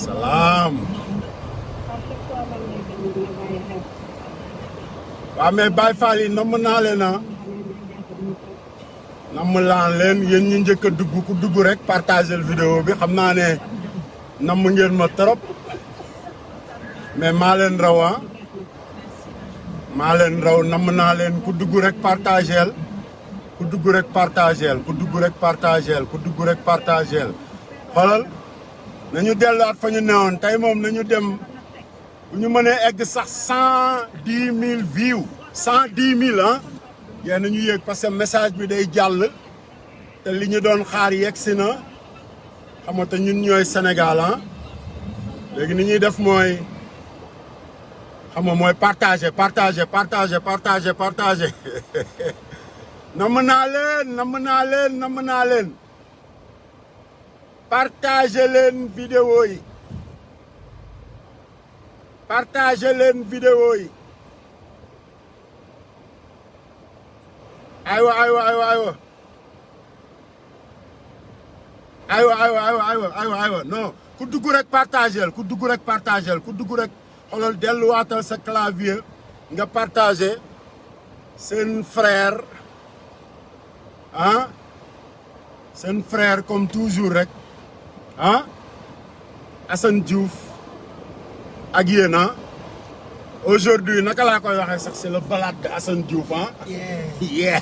salaam. waaw mais Baye Fall yi namm naa leen ah. namm laan leen yéen ñi njëkk a dugg ku dugg rek partager vidéo bi xam naa ne namm ngeen ma trop mais maa leen raw ah. maa leen raw namm naa leen ku dugg rek partagel ku dugg rek partagel ku dugg rek partagel ku dugg rek partagel xoolal nañu delluwaat fa ñu newoon tey moom nañu dem bu ñu mënee egg sax 110 000 views 110 000 ah yéen ñu yéeg parce que message bi day jàll te li ñu doon xaar yegg si na xam nga te ñun ñooy Sénégal ah léegi ni ñuy def mooy xam nga mooy partager partager partager partager partager namm naa leen namm naa leen namm naa leen partager leen vidéo yi partager leen vidéo yi aywa aywa aywa aywa aywa aywa aywa aywa aywa aywa non ku dugg rek partagel ku dugg rek partagel ku dugg rek xoolal delluwaatal sa clavier nga partager seen frère ah seen frère comme toujours rek ah Assane Diouf ak yéen ah aujourd'hui naka laa koy waxee sax c'est le balade de Assane Diouf ah. yeah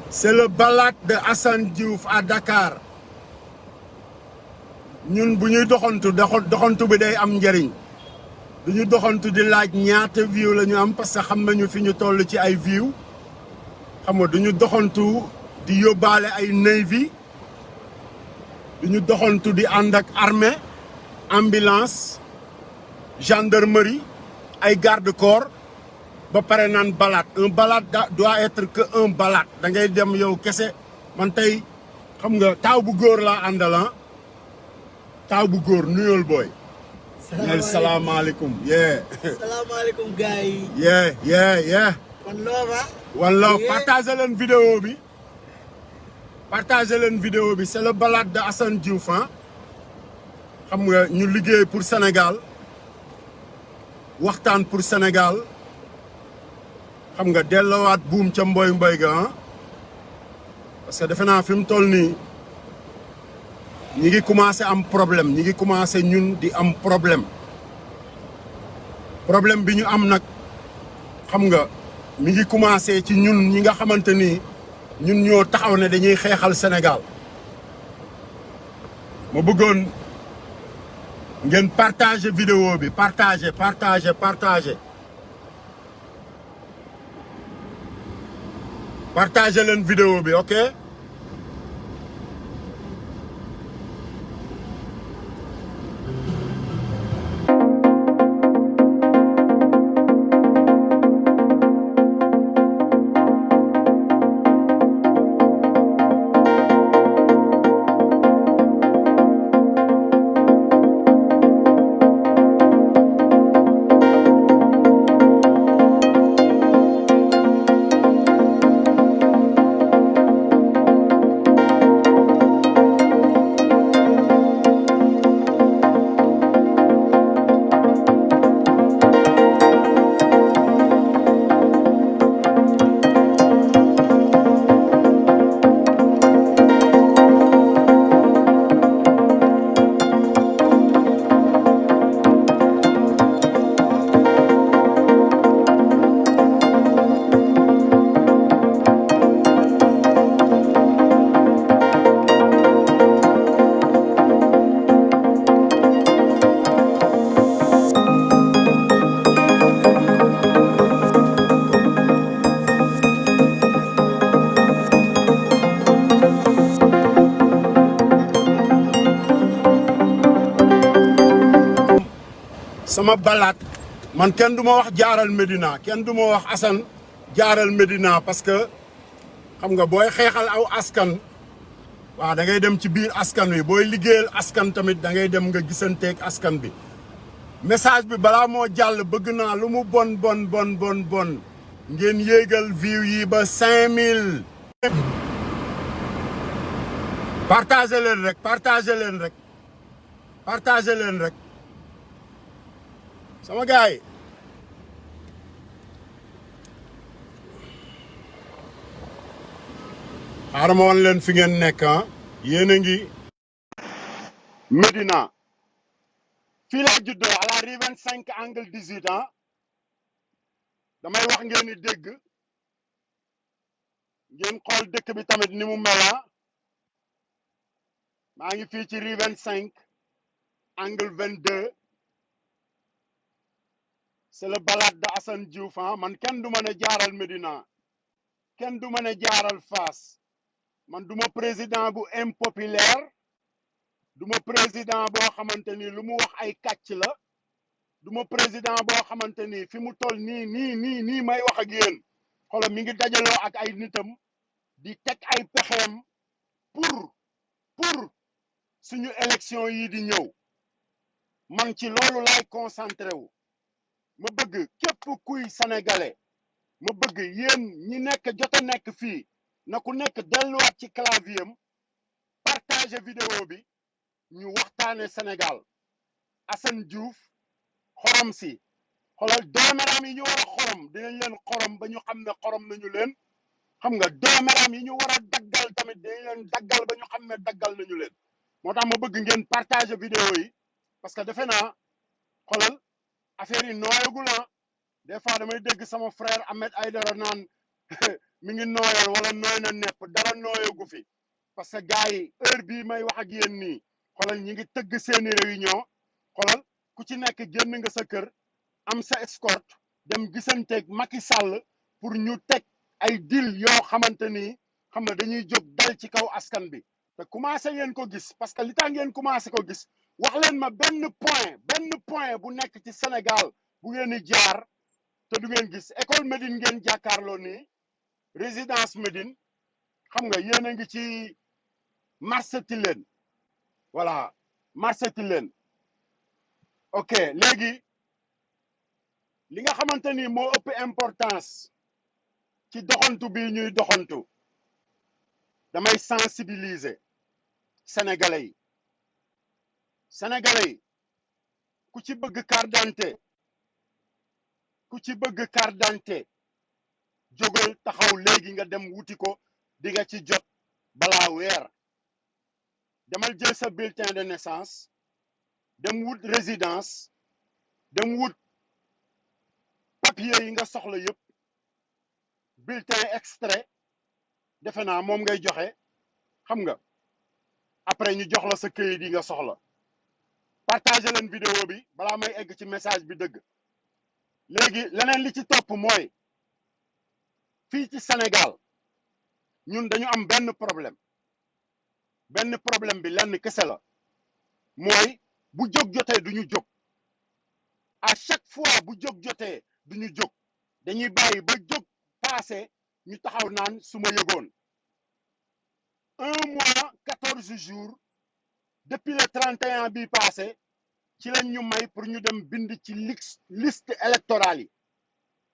c'est le balade de Assane Diouf à Dakar ñun bu ñuy doxantu bi day am njëriñ du ñu doxantu di laaj ñaata view la ñu am parce que xam nañu fi ñu toll ci ay view xam nga du ñu doxantu di yóbbaale ay navy du ñu doxantu di ànd ak armée ambulance gendarmerie ay garde corps ba pare naan balade un balade doit être que un balade da ngay dem yow kese man tey xam nga taaw bu góor laa àndala taaw bu góor nuyool booy. salaamaaleykum yee. salaamaaleykum gars yi. yee. One Love partagez leen vidéo bi. partagez leen vidéo bi c'est le balade de Assane Diouf ah. xam nga ñu liggéey pour Sénégal waxtaan pour Sénégal xam nga delloowaat buum ca mboy ga ah. parce que defe naa fi mu toll nii ñi ngi commencé am problème ñi ngi commencé ñun di am problème bi ñu am nag xam nga mi ngi commencé ci ñun ñi nga xamante ni ñun ñoo taxaw ne dañuy xeexal Sénégal ma bëggoon ngeen partager vidéo bi partager leen vidéo bi ok. sama balaat man kenn du ma wax jaaral Médina kenn du ma wax Assane jaaral Médina parce que xam nga booy xeexal aw askan waaw da ngay dem ci biir askan wi booy liggéeyal askan tamit da ngay dem nga gisanteeg askan bi message bi balaa moo jàll bëgg naa lu mu bon ngeen yéegal view yi ba 5000 partagé leen rek sama gaay xaaral ma wan leen fi ngeen nekk yéen a ngi Médina fii laa juddoo à la rue 25 angle 18 damay wax ngeen di dégg ngeen xool dëkk bi tamit ni mu mel maa ngi fii ci rue 25 angle 22 c'est le balade de Assane Diouf man kenn du ma ne jaaral Médina kenn du ma ne jaaral Fass man du ma président bu impopulaire du ma président boo xamante ni lu mu wax ay kàcc la du ma président boo xamante ni fi mu toll nii may wax ak yéen xoolal mi ngi dajaloo ak ay nitam di teg ay pexeem pour suñu élection yi di ñëw man ci loolu laay concentré wu ma bëgg képp kuy sénégalais ma bëgg yéen ñi nekk jot a nekk fii na ku nekk delluwaat ci clavier am partager vidéo bi ñu waxtaane Sénégal Assane Diouf xorom si xoolal dooméram yi ñu war a xorom dinañ leen xorom ba ñu xam ne xorom nañu leen xam nga dooméram yi ñu war a daggal tamit dinañ leen daggal ba ñu xam ne daggal nañu leen moo tax ma bëgg ngeen partager vidéo yi parce que defe naa xoolal affaire yi nooyagul des fois damay dégg sama frère Ahmed Aïdara naan mi ngi nooyal wala nooy na nepp dara nooyagu fi parce que gars yi heure bii may wax ak yéen nii xoolal ñi ngi tëgg seeni réunion xoolal ku ci nekk génn nga sa kër am sa escorte dem gisanteeg Macky Sall pour ñu teg ay deal yoo xamante ni xam nga dañuy jóg dal ci kaw askan bi te commencé ngeen ko gis parce que li tax ngeen commencé ko gis wax leen ma benn point bu nekk ci Sénégal bu ngeen di jaar te du ngeen gis école Médine ngeen jàkkaarloo nii résidence Médine xam nga yéen a ngi ci marché Tilène voilà marché Tilène ok léegi li nga xamante ni moo ëpp importance ci doxantu bi ñuy doxantu damay sensibiliser sénégalais yi ku ci bëgg carte d'identité jógal taxaw léegi nga dem wuti ko di nga ci jot balaa weer demal jël sa bulletin de naissance dem wut résidence dem wut papier yi nga soxla yëpp bulletin extrait defe naa moom ngay joxe xam nga après ñu jox la sa këyit yi nga soxla partager leen vidéo bi balaa may egg ci message bi dëgg léegi leneen li ci topp mooy fii ci Sénégal ñun dañu am benn problème bi lenn kese la mooy bu jóg jotee du ñu jóg à chaque fois bu jóg jotee du ñu jóg dañuy bàyyi ba jóg passé ñu taxaw naan su ma yëgoon 1 mois 14 jours depuis le 31 bi passé ci lañ ñu may pour ñu dem bind ci liste électorale yi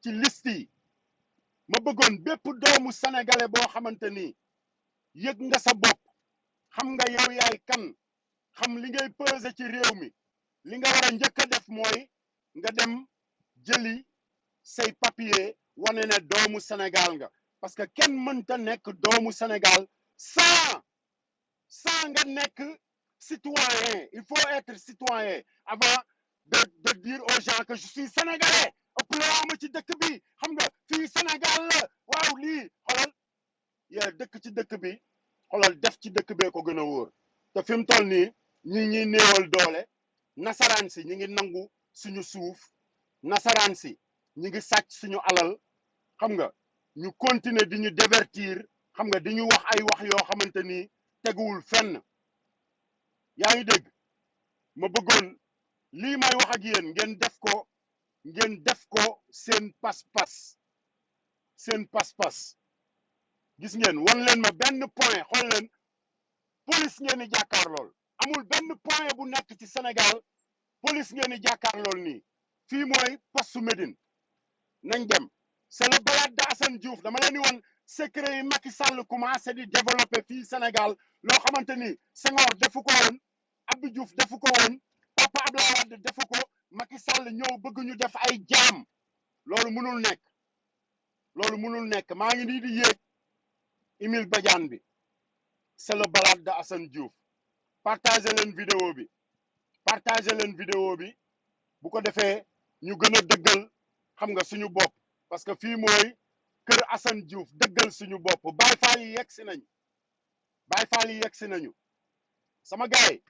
ci liste yi ma bëggoon bépp doomu sénégalais boo xamante ni yëg nga sa bopp xam nga yow yaay kan xam li ngay peser ci réew mi li nga war a njëkk a def mooy nga dem jëli say papier wane ne doomu Sénégal nga parce que kenn mënta nekk doomu Sénégal sans nga nekk citoyen. Il faut être citoyen avant de dire aux gens que je suis sénégalais ëppaloo ma ci dëkk bi xam nga fii Sénégal la waaw lii xoolal yaa dëkk ci dëkk bi xoolal def ci dëkk bee ko gën a wóor te fi mu toll nii ñi néewal doole nasaraan si ñi ngi nangu suñu suuf nasaraan si ñi ngi sàcc suñu alal xam nga ñu continuer di ñu divertir xam nga di ñu wax ay wax yoo xamante ni teguwul fenn yaa ngi dégg ma bëggoon lii may wax ak yéen ngeen def ko seen pas-pas gis ngeen wan leen ma benn point xool leen police ngeen di jàkkaarlool amul benn point bu nekk ci Sénégal police ngeen di jàkkaarlool nii fii mooy poste Médine nañ dem c'est le balade d'Assane Diouf dama leen di woon secret yi Macky Sall commencé di développer fii Sénégal loo xamante ni Senghor defu ko woon Abdou Diouf defu ko woon Papa Abdoulaye Wade defu ko Macky Sall ñëw bëgg ñu def ay jaam loolu mënul nekk maa ngi nii di yéeg Émile Badiane bi c'est le balade d'Assane Diouf partagé leen vidéo bi bu ko defee ñu gën a dëggal xam nga suñu bopp parce que fii mooy kër Assane Diouf dëggal suñu bopp Baye Fall yi yegg si nañu sama gaay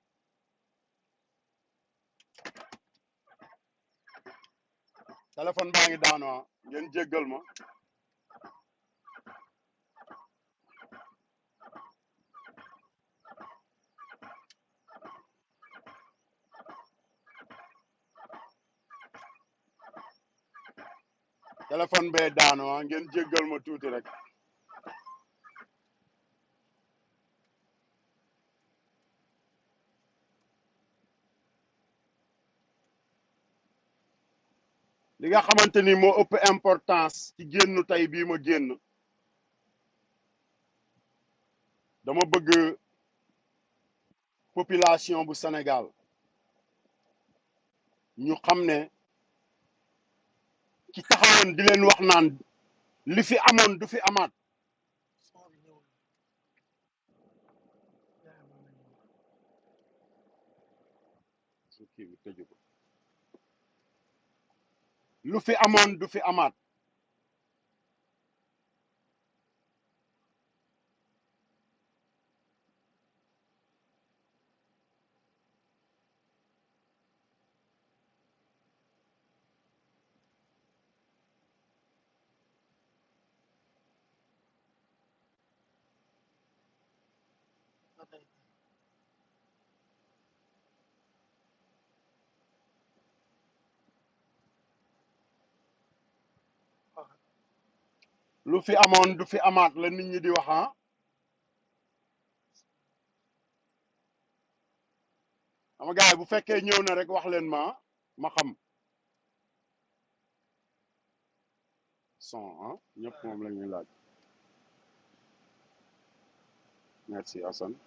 téléphone baa ngi daanu ngeen jéggal ma téléphone bee daanu ngeen jéggal ma tuuti rek li nga xamante ni moo ëpp importance ci génnu tey bii ma génn dama bëgg population bu Sénégal ñu xam ne ci taxawoon di leen wax naan li fi amoon du fi amaat lu fi amoon du fi amaat lu fi amoon du fi amaat la nit ñi di wax ama gaay bu fekkee ñëw na rek wax leen ma xam son ñëpp moom la ñuy laaj merci Assane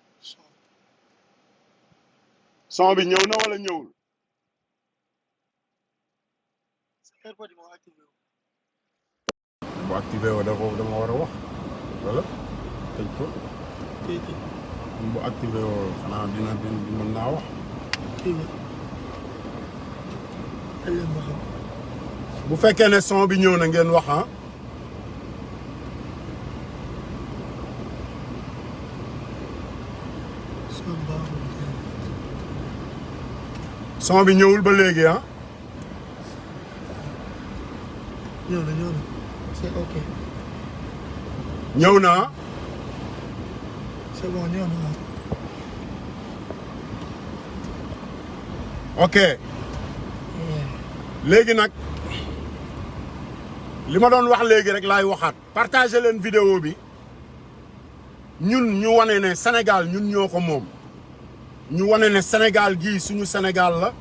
son bi ñëw na wala ñëwul bu activé woo dafa dama war a wax wala tëj ko bu activé woo xanaa dina mën naa wax bu fekkee ne son bi ñëw na ngeen wax son bi ñëwul ba léegi ñëw na c'est ok. ñëw na c'est bon ñëw na. ok léegi nag li ma doon wax léegi rek laay waxaat partagé leen vidéo bi ñun ñu wane ne Sénégal ñun ñoo ko moom ñu wane ne Sénégal gii suñu Sénégal la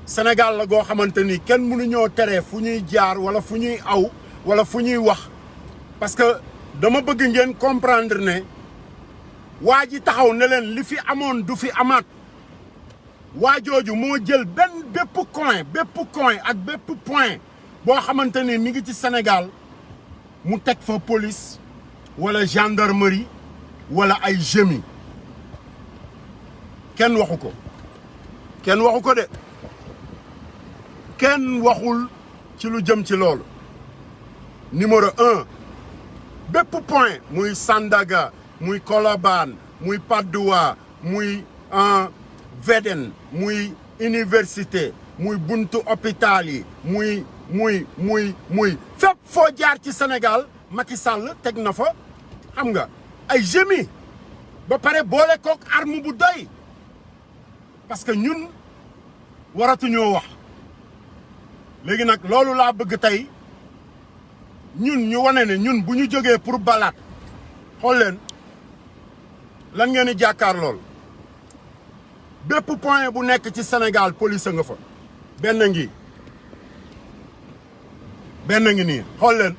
Sénégal la goo xamante ni kenn mënu ñoo tere fu ñuy jaar wala fu ñuy aw wala fu ñuy wax parce que dama bëgg ngeen comprendre ne waa ji taxaw ne leen li fi amoon du fi amaat waa jooju moo jël bépp coin ak bépp point boo xamante ni mi ngi ci Sénégal mu teg fa police wala gendarmerie wala ay GMI kenn waxu ko de kenn waxul ci lu jëm ci loolu numéro 1 bépp point muy Sandaga muy Colobane muy Patte d'Oie muy Védène muy université muy buntu hôpital yi muy fépp foo jaar ci Sénégal Macky Sall teg na fa xam nga ay GMI ba pare boole kook arme bu doy parce que ñun waratuñoo wax léegi nag loolu laa bëgg tey ñun ñu wane ne ñun bu ñu jógee pour balade xool leen lan ngeen di jàkkaar lool bépp point bu nekk ci Sénégal police nga fa benn ngi nii xool leen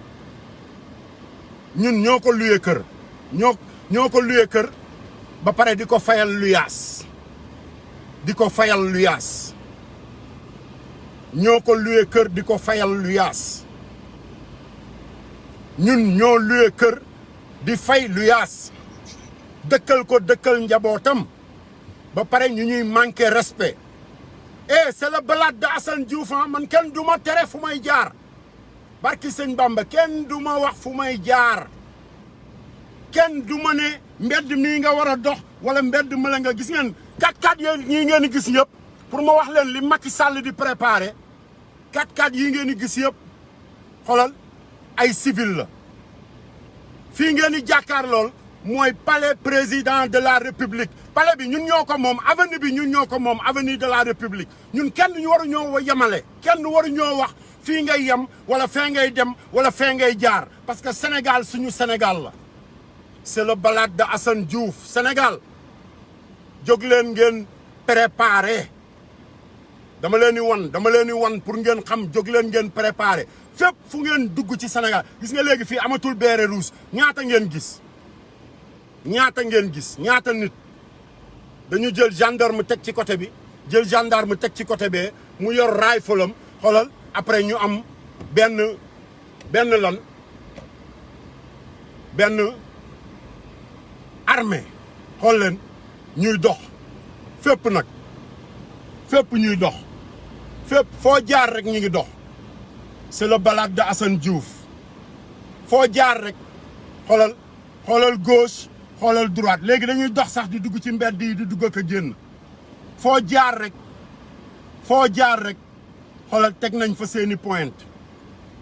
ñun ñoo ko luye kër ñoo ko luye kër ba pare di ko fayal luyaas ñoo ko luye kër di ko fayal luyaas ñun ñoo luye kër di fay luyaas dëkkal njabootam ba pare ñu ñuy manquer respect c'est le balade de Assane Diouf man kenn du ma tere fu may jaar barki sëñ Bamba kenn du ma wax fu may jaar kenn du ma ne mbedd mii nga war a dox wala mbedd ma la nga gis ngeen 4x4 yooyu ñii ngeen di gis yëpp pour ma wax leen li Macky Sall di préparé 4x4 yi ngeen di gis yëpp xoolal ay civil la fii ngeen di jàkkaar lool mooy palais président de la république palais bi ñun ñoo ko moom avenue bi ñun ñoo ko moom avenue de la république ñun kenn ñu waru ñoo yemale kenn waru ñoo wax fii ngay yem wala fee ngay dem wala fee ngay jaar parce que Sénégal suñu Sénégal la c'est le balade de Assane Diouf Sénégal jóg leen ngeen préparé dama leen di wan pour ngeen xam jóg leen ngeen préparé fépp fu ngeen dugg ci Sénégal gis nga léegi fii amatul béret rouge ñaata ngeen gis ñaata nit dañu jël gendarme teg ci côté bi jël gendarme teg ci côté bee mu yor rifle am xoolal après ñu am benn armée xool leen ñuy dox fépp nag fépp ñuy dox fépp foo jaar rek ñu ngi dox c'est le balade de Assane Diouf foo jaar rek xoolal gauche xoolal droite léegi dañuy dox sax di dugg ci mbedd yi di dugg ak a génn foo jaar rek xoolal teg nañ fa seeni pointe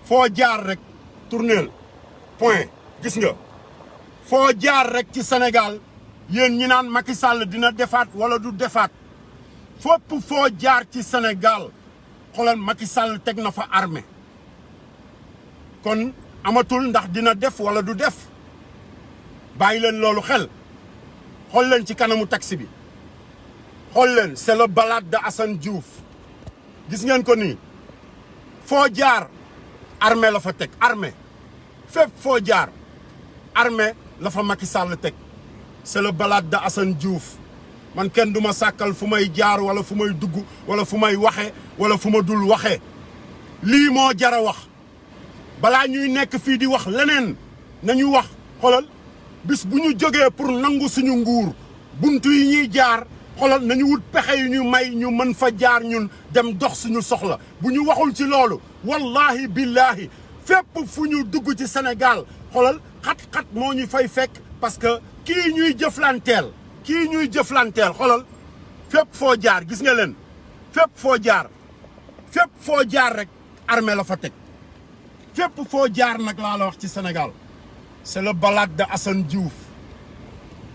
foo jaar rek tourneel point gis nga foo jaar rek ci Sénégal yéen ñi naan Macky Sall dina defaat wala du defaat fopp foo jaar ci Sénégal xoolal Macky Sall teg na fa armée kon amatul ndax dina def wala du def bàyyi leen loolu xel xool leen ci kanamu taxi bi xool leen c'est le balade de Assane Diouf gis ngeen ko nii foo jaar armée la fa teg armée fépp foo jaar armée la fa Macky Sall teg c'est le balade de Assane Diouf man kenn du ma sàkkal fu may jaar wala fu may dugg wala fu may waxe wala fu ma dul waxe lii moo jara wax balaa ñuy nekk fii di wax leneen nañu wax xoolal bis bu ñu jógee pour nangu suñu nguur buntu yi ñuy jaar xoolal nañu wut pexe yu ñu may ñu mën fa jaar ñun dem dox suñu soxla bu ñu waxul ci loolu wallahi billahi fépp fu ñu dugg ci Sénégal xoolal xat-xat moo ñu fay fekk parce que kii ñuy jëflanteel xoolal fépp foo jaar gis nga leen fépp foo jaar rek armée la fa teg fépp foo jaar nag laa la wax ci Sénégal c'est le balade de Assane Diouf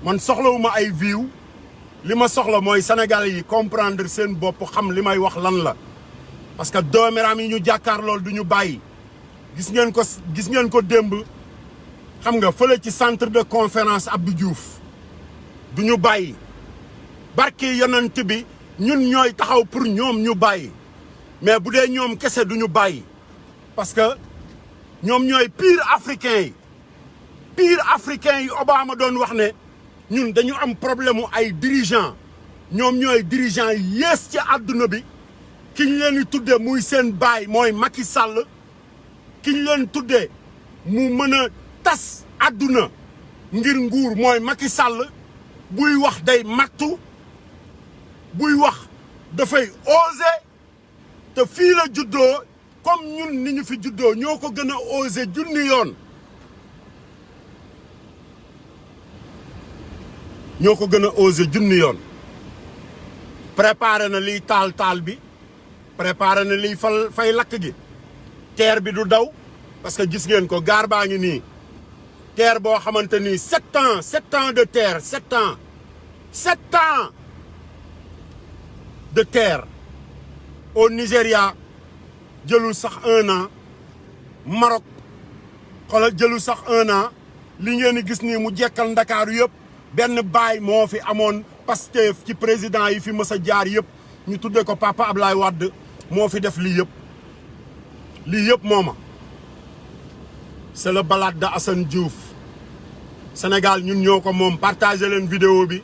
man soxlawuma ay view li ma soxla mooy Sénégalais yi comprendre seen bopp xam li may wax lan la parce que dooméram yi ñu jàkkaar lool du ñu bàyyi gis ngeen ko démb xam nga fële ci centre de conférence Abdou Diouf du ñu bàyyi barke yonent bi ñun ñooy taxaw pour ñoom ñu bàyyi mais bu dee ñoom kese du ñu bàyyi parce que ñoom ñooy pire africain yi Obama doon wax ne ñun dañu am problème mu ay dirigeants ñoom ñooy dirigeants yi yées ci àdduna bi ki ñu leen di tuddee muy seen baay mooy Macky Sall ki ñu leen tuddee mu mën a tas àdduna ngir nguur mooy Macky Sall buy wax day mattu buy wax dafay oser te fii la juddoo comme ñun ni ñu fi juddoo ñoo ko gën a oser junni yoon préparé na liy taal bi préparé na liy fay lakk gi terre bi du daw parce que gis ngeen ko gaar baa ngi nii terre boo xamante ni 7 ans de terre 7 ans de terre au Nigeria jëlul sax 1 an Maroc xoolal jëlul sax 1 an li ngeen di gis nii mu jekkal Ndakaaru yëpp benn baay moo fi amoon Pastef ci président yi fi mës a jaar yëpp ñu tudde ko papa Ablaye Wade moo fi def lii yëpp mooma c'est le balade de Assane Diouf Sénégal ñun ñoo ko moom partagé leen vidéo bi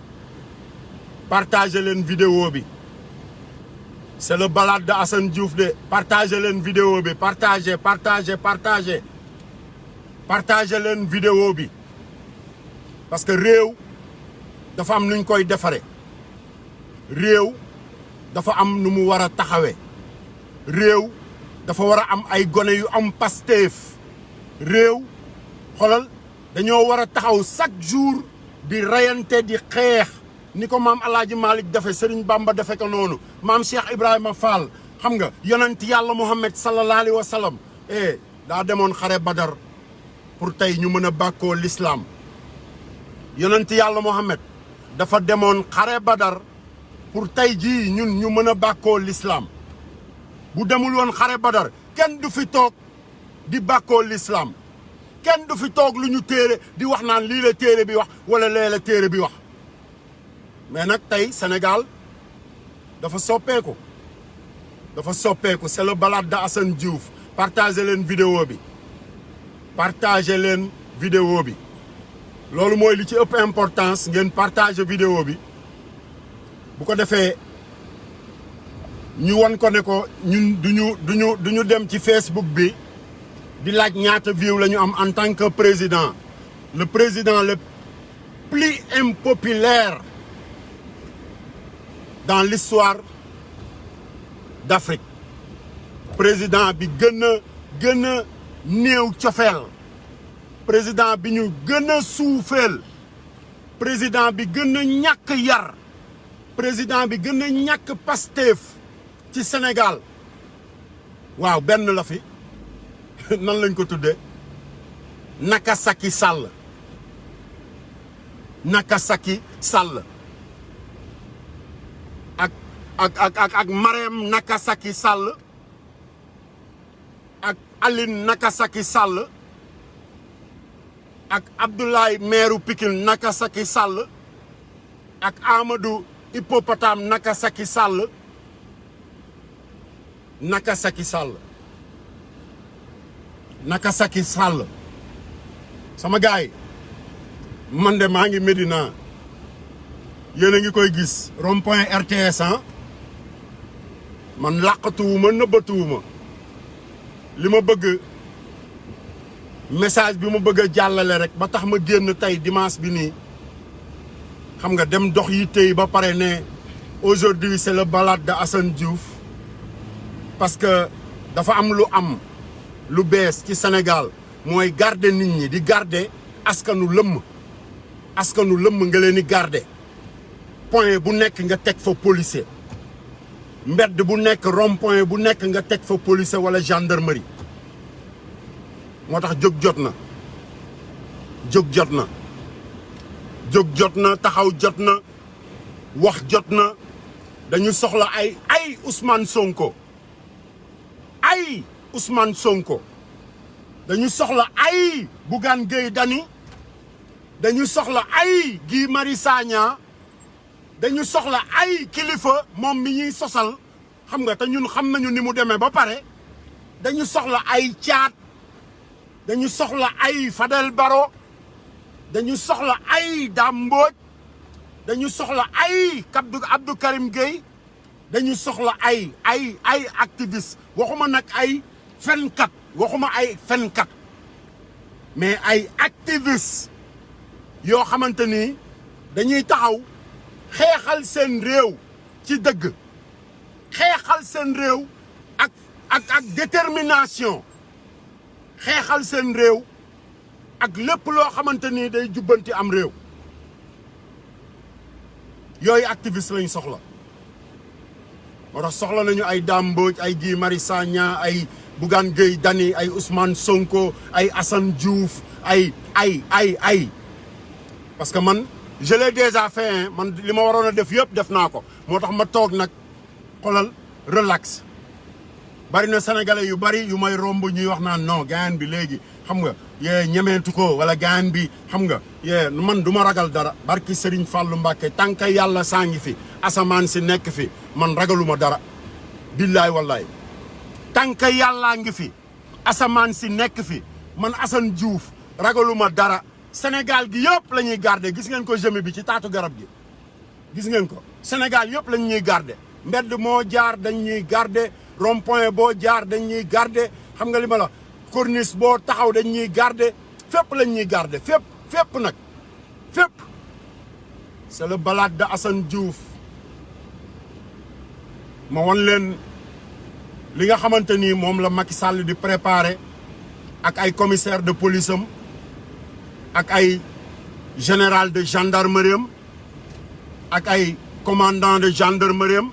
c'est le balade de Assane Diouf de partagé leen vidéo bi partagé leen vidéo bi parce que réew dafa am nuñ koy defare réew dafa am nu mu war a taxawe réew dafa war a am ay gone yu am Pastef réew xolal dañoo war a taxaw chaque jour di reyante di xeex ni ko maam Alaaji Malick defe Serigne Bamba defe ko noonu maam Cheikh Ibrahima Fall xam nga yonent yàlla Muhammad sallallahu alayhi wa sallam daa demoon xare Badar pour tey ñu mën a bàkkoo l'islam yonent yàlla Muhammad dafa demoon xare Badar pour tey jii ñun ñu mën a bàkkoo l'islam bu demul woon xare Badar kenn du fi toog di bàkkoo l'islam kenn du fi toog lu ñu téere di wax naan lii la téere bi wax wala lee la téere bi wax mais nag tey Sénégal dafa soppeeku c'est le balade de Assane Diouf partagé leen vidéo bi loolu mooy li ci ëpp importance ngeen partagé vidéo bi bu ko defee ñu won ko ne ko ñun duñu dem ci Facebook bi di laaj ñaata view la ñu am en tant que président le président le plus impopulaire dans l'histoire d'Afrique président bi gën a néew cofeel président bi ñu gën a suufeel président bi gën a ñàkk yar président bi gën a ñàkk Pastef ci Sénégal waaw benn la fi nan lañ ko tuddee Nakasaki Sall ak Marème Nakasaki Sall ak Aline Nakasaki Sall ak Abdoulaye maire Pikine Nakasaki Sall ak Amadou Hippopotame Nakasaki Sall sama gaay man de maa ngi Médina yéen a ngi koy gis rond-point RTS man làqatuwuma nëbbatuwuma li ma bëgg message bi ma bëgg a jàllale rek ba tax ma génn tey dimanche bi nii xam nga dem dox yi tey ba pare ne aujourd'hui c'est le balade de Assane Diouf parce que dafa am lu bees ci Sénégal mooy garder nit ñi di garder askanu lëmm nga leen di garder point bu nekk nga teg fa policier mbedd bu nekk rond point bu nekk nga teg fa policier wala gendarmerie moo tax jóg jot na taxaw jot na wax jot na dañu soxla ay Ousmane Sonko dañu soxla ay Bougane Gueye Dany dañu soxla ay Guy Marius Sagna dañu soxla ay kilifa moom mi ñuy sosal xam nga te ñun xam nañu ni mu demee ba pare dañu soxla ay Thiat dañu soxla ay Fadel Barro dañu soxla ay Dame Mbodj dañu soxla ay Abdou Karim Gueye dañu soxla ay activiste waxuma nag ay fenkat mais ay activiste yoo xamante ni dañuy taxaw xeexal seen réew ci dëgg xeexal seen réew ak détermination xeexal seen réew ak lépp loo xamante ni day jubbanti am réew yooyu activiste lañ soxla moo tax soxla nañu ay Dame Mbodj ay Guy Marius Sagna ay Bougane Gueye Dany ay Ousmane Sonko ay Assane Diouf ay parce que man je l'ai déjà fait man li ma waroon a def yëpp def naa ko moo tax ma toog nag xoolal relax bari na sénégalais yu bari yu may romb ñuy wax naan non gayan bi léegi xam nga yee ñemeentu ko wala gaan bi xam nga yee man du ma ragal dara barki Serigne Fallou Mbacké tant que yàlla saa ngi fi asamaan si nekk fi man ragaluma dara billaay wallaay tant que yàllaa ngi fi asamaan si nekk fi man Assane Diouf ragaluma dara Sénégal gi yëpp la ñuy garder gis ngeen ko jëme bi ci taatu garab gi gis ngeen ko Sénégal yëpp lañ ñuy garder mbedd moo jaar dañ ñuy garder rond-point boo jaar dañ ñuy garder xam nga li ma la corniche boo taxaw dañ ñuy garder fépp lañ ñuy garder fépp nag fépp c'est le balade de Assane Diouf ma won leen li nga xamante ni moom la Macky Sall di préparer ak ay commissaire de police am ak ay général de gendarmerie am ak ay commandant de gendarmerie am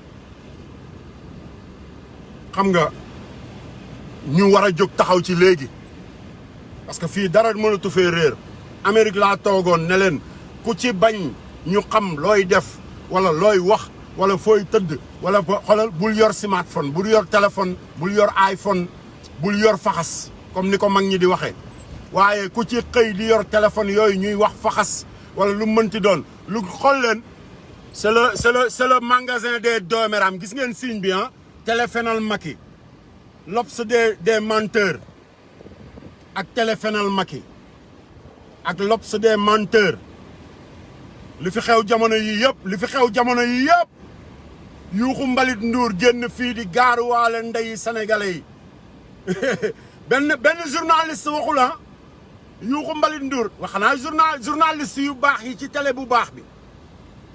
xam nga ñu war a jóg taxaw ci léegi parce que fii dara mënatu fee réer Amérique laa toogoon ne leen ku ci bañ ñu xam looy def wala looy wax wala fooy tëdd wala xoolal bul yor smartphone bul yor téléphone bul yor iPhone bul yor faxas comme ni ko mag ñi di waxee waaye ku ci xëy di yor téléphone yooyu ñuy wax faxas wala lu mënti doon lu xool leen c'est le magasin des dooméram gis ngeen signe bi ah téléphonal Macky l'Obs des menteurs ak téléphonal Macky ak l'Obs des menteurs li fi xew jamono yi yëpp yuuxu mbalit nduur génn fii di gaaruwaale ndeyi sénégalais yi benn journaliste waxu la yuuxu mbalit nduur wax naa journaliste yu baax yi ci télé bu baax bi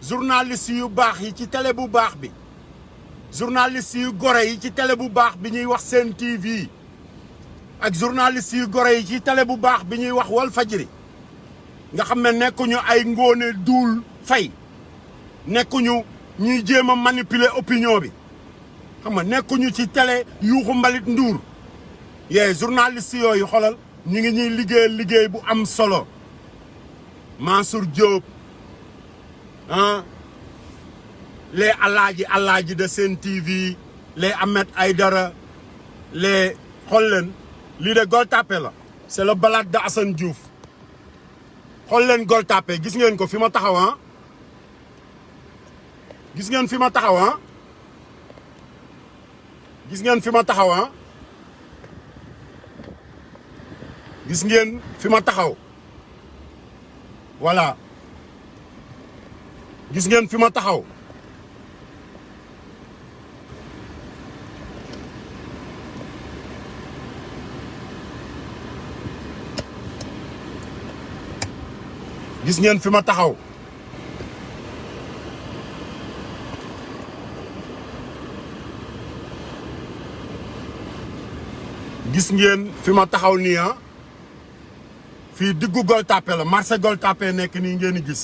journaliste yu baax yi ci télé bu baax bi journaliste yu gore yi ci télé bu baax bi ñuy wax Sen TV ak journaliste yu gore yi ci télé bu baax bi ñuy wax Walfadjri nga xam ne nekkuñu ay Ngoné Doul Faye nekkuñu ñuy jéem a manipuler opinion bi xam nga nekkuñu ci télé yuuxu mbalit nduur yee journaliste yooyu xolal ñu ngi ñuy liggéey bu am solo Mansour Diop ah les alaaji de Sen TV les Ahmed Aïdara les xool leen lii de Gueule Tapée la c'est le balade de Assane Diouf xool leen Gueule Tapée gis ngeen ko fi ma taxaw ah gis ngeen fi ma taxaw ah gis ngeen fi ma taxaw ah gis ngeen fi ma taxaw voilà gis ngeen fi ma taxaw gis ngeen fi ma taxaw gis ngeen fi ma taxaw nii ah fii diggu Gueule Tapée la marché Gueule Tapée nekk nii ngeen di gis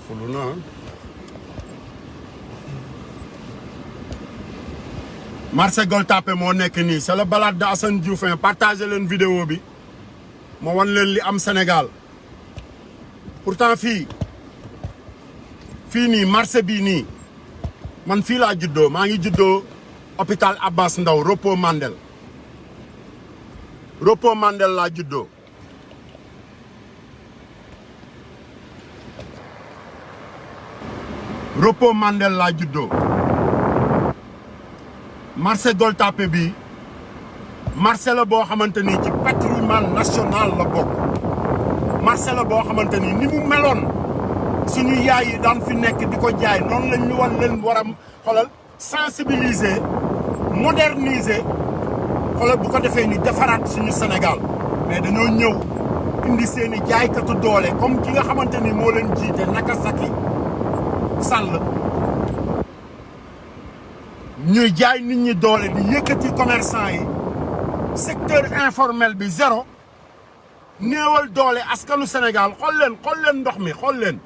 fulu na marché Gueule Tapée moo nekk nii c'est le balade de Assane Diouf partagé leen vidéo bi ma wan leen li am Sénégal pourtant fii nii marché bii nii man fii laa juddoo maa ngi juddoo hôpital Abbas Ndao repos Mandel laa juddoo repos Mandel laa juddoo marché Gueule Tapée bi marché la boo xamante ni ci patrimoine national la bokk marché la boo xamante ni mu meloon suñu yaay yi daan fi nekk di ko jaay noonu lañ ñu wan leen waram xoolal sensibiliser moderniser xoolal bu ko defee ñu defaraat suñu Sénégal mais dañoo ñëw indi seen i jaaykatu doole comme ki nga xamante ni moo leen jiite Nakasaki Sall ñuy jaay nit ñi doole di yëkkati commerçant yi secteur informel bi zéro néewal doole askanu Sénégal xool leen ndox mi xool leen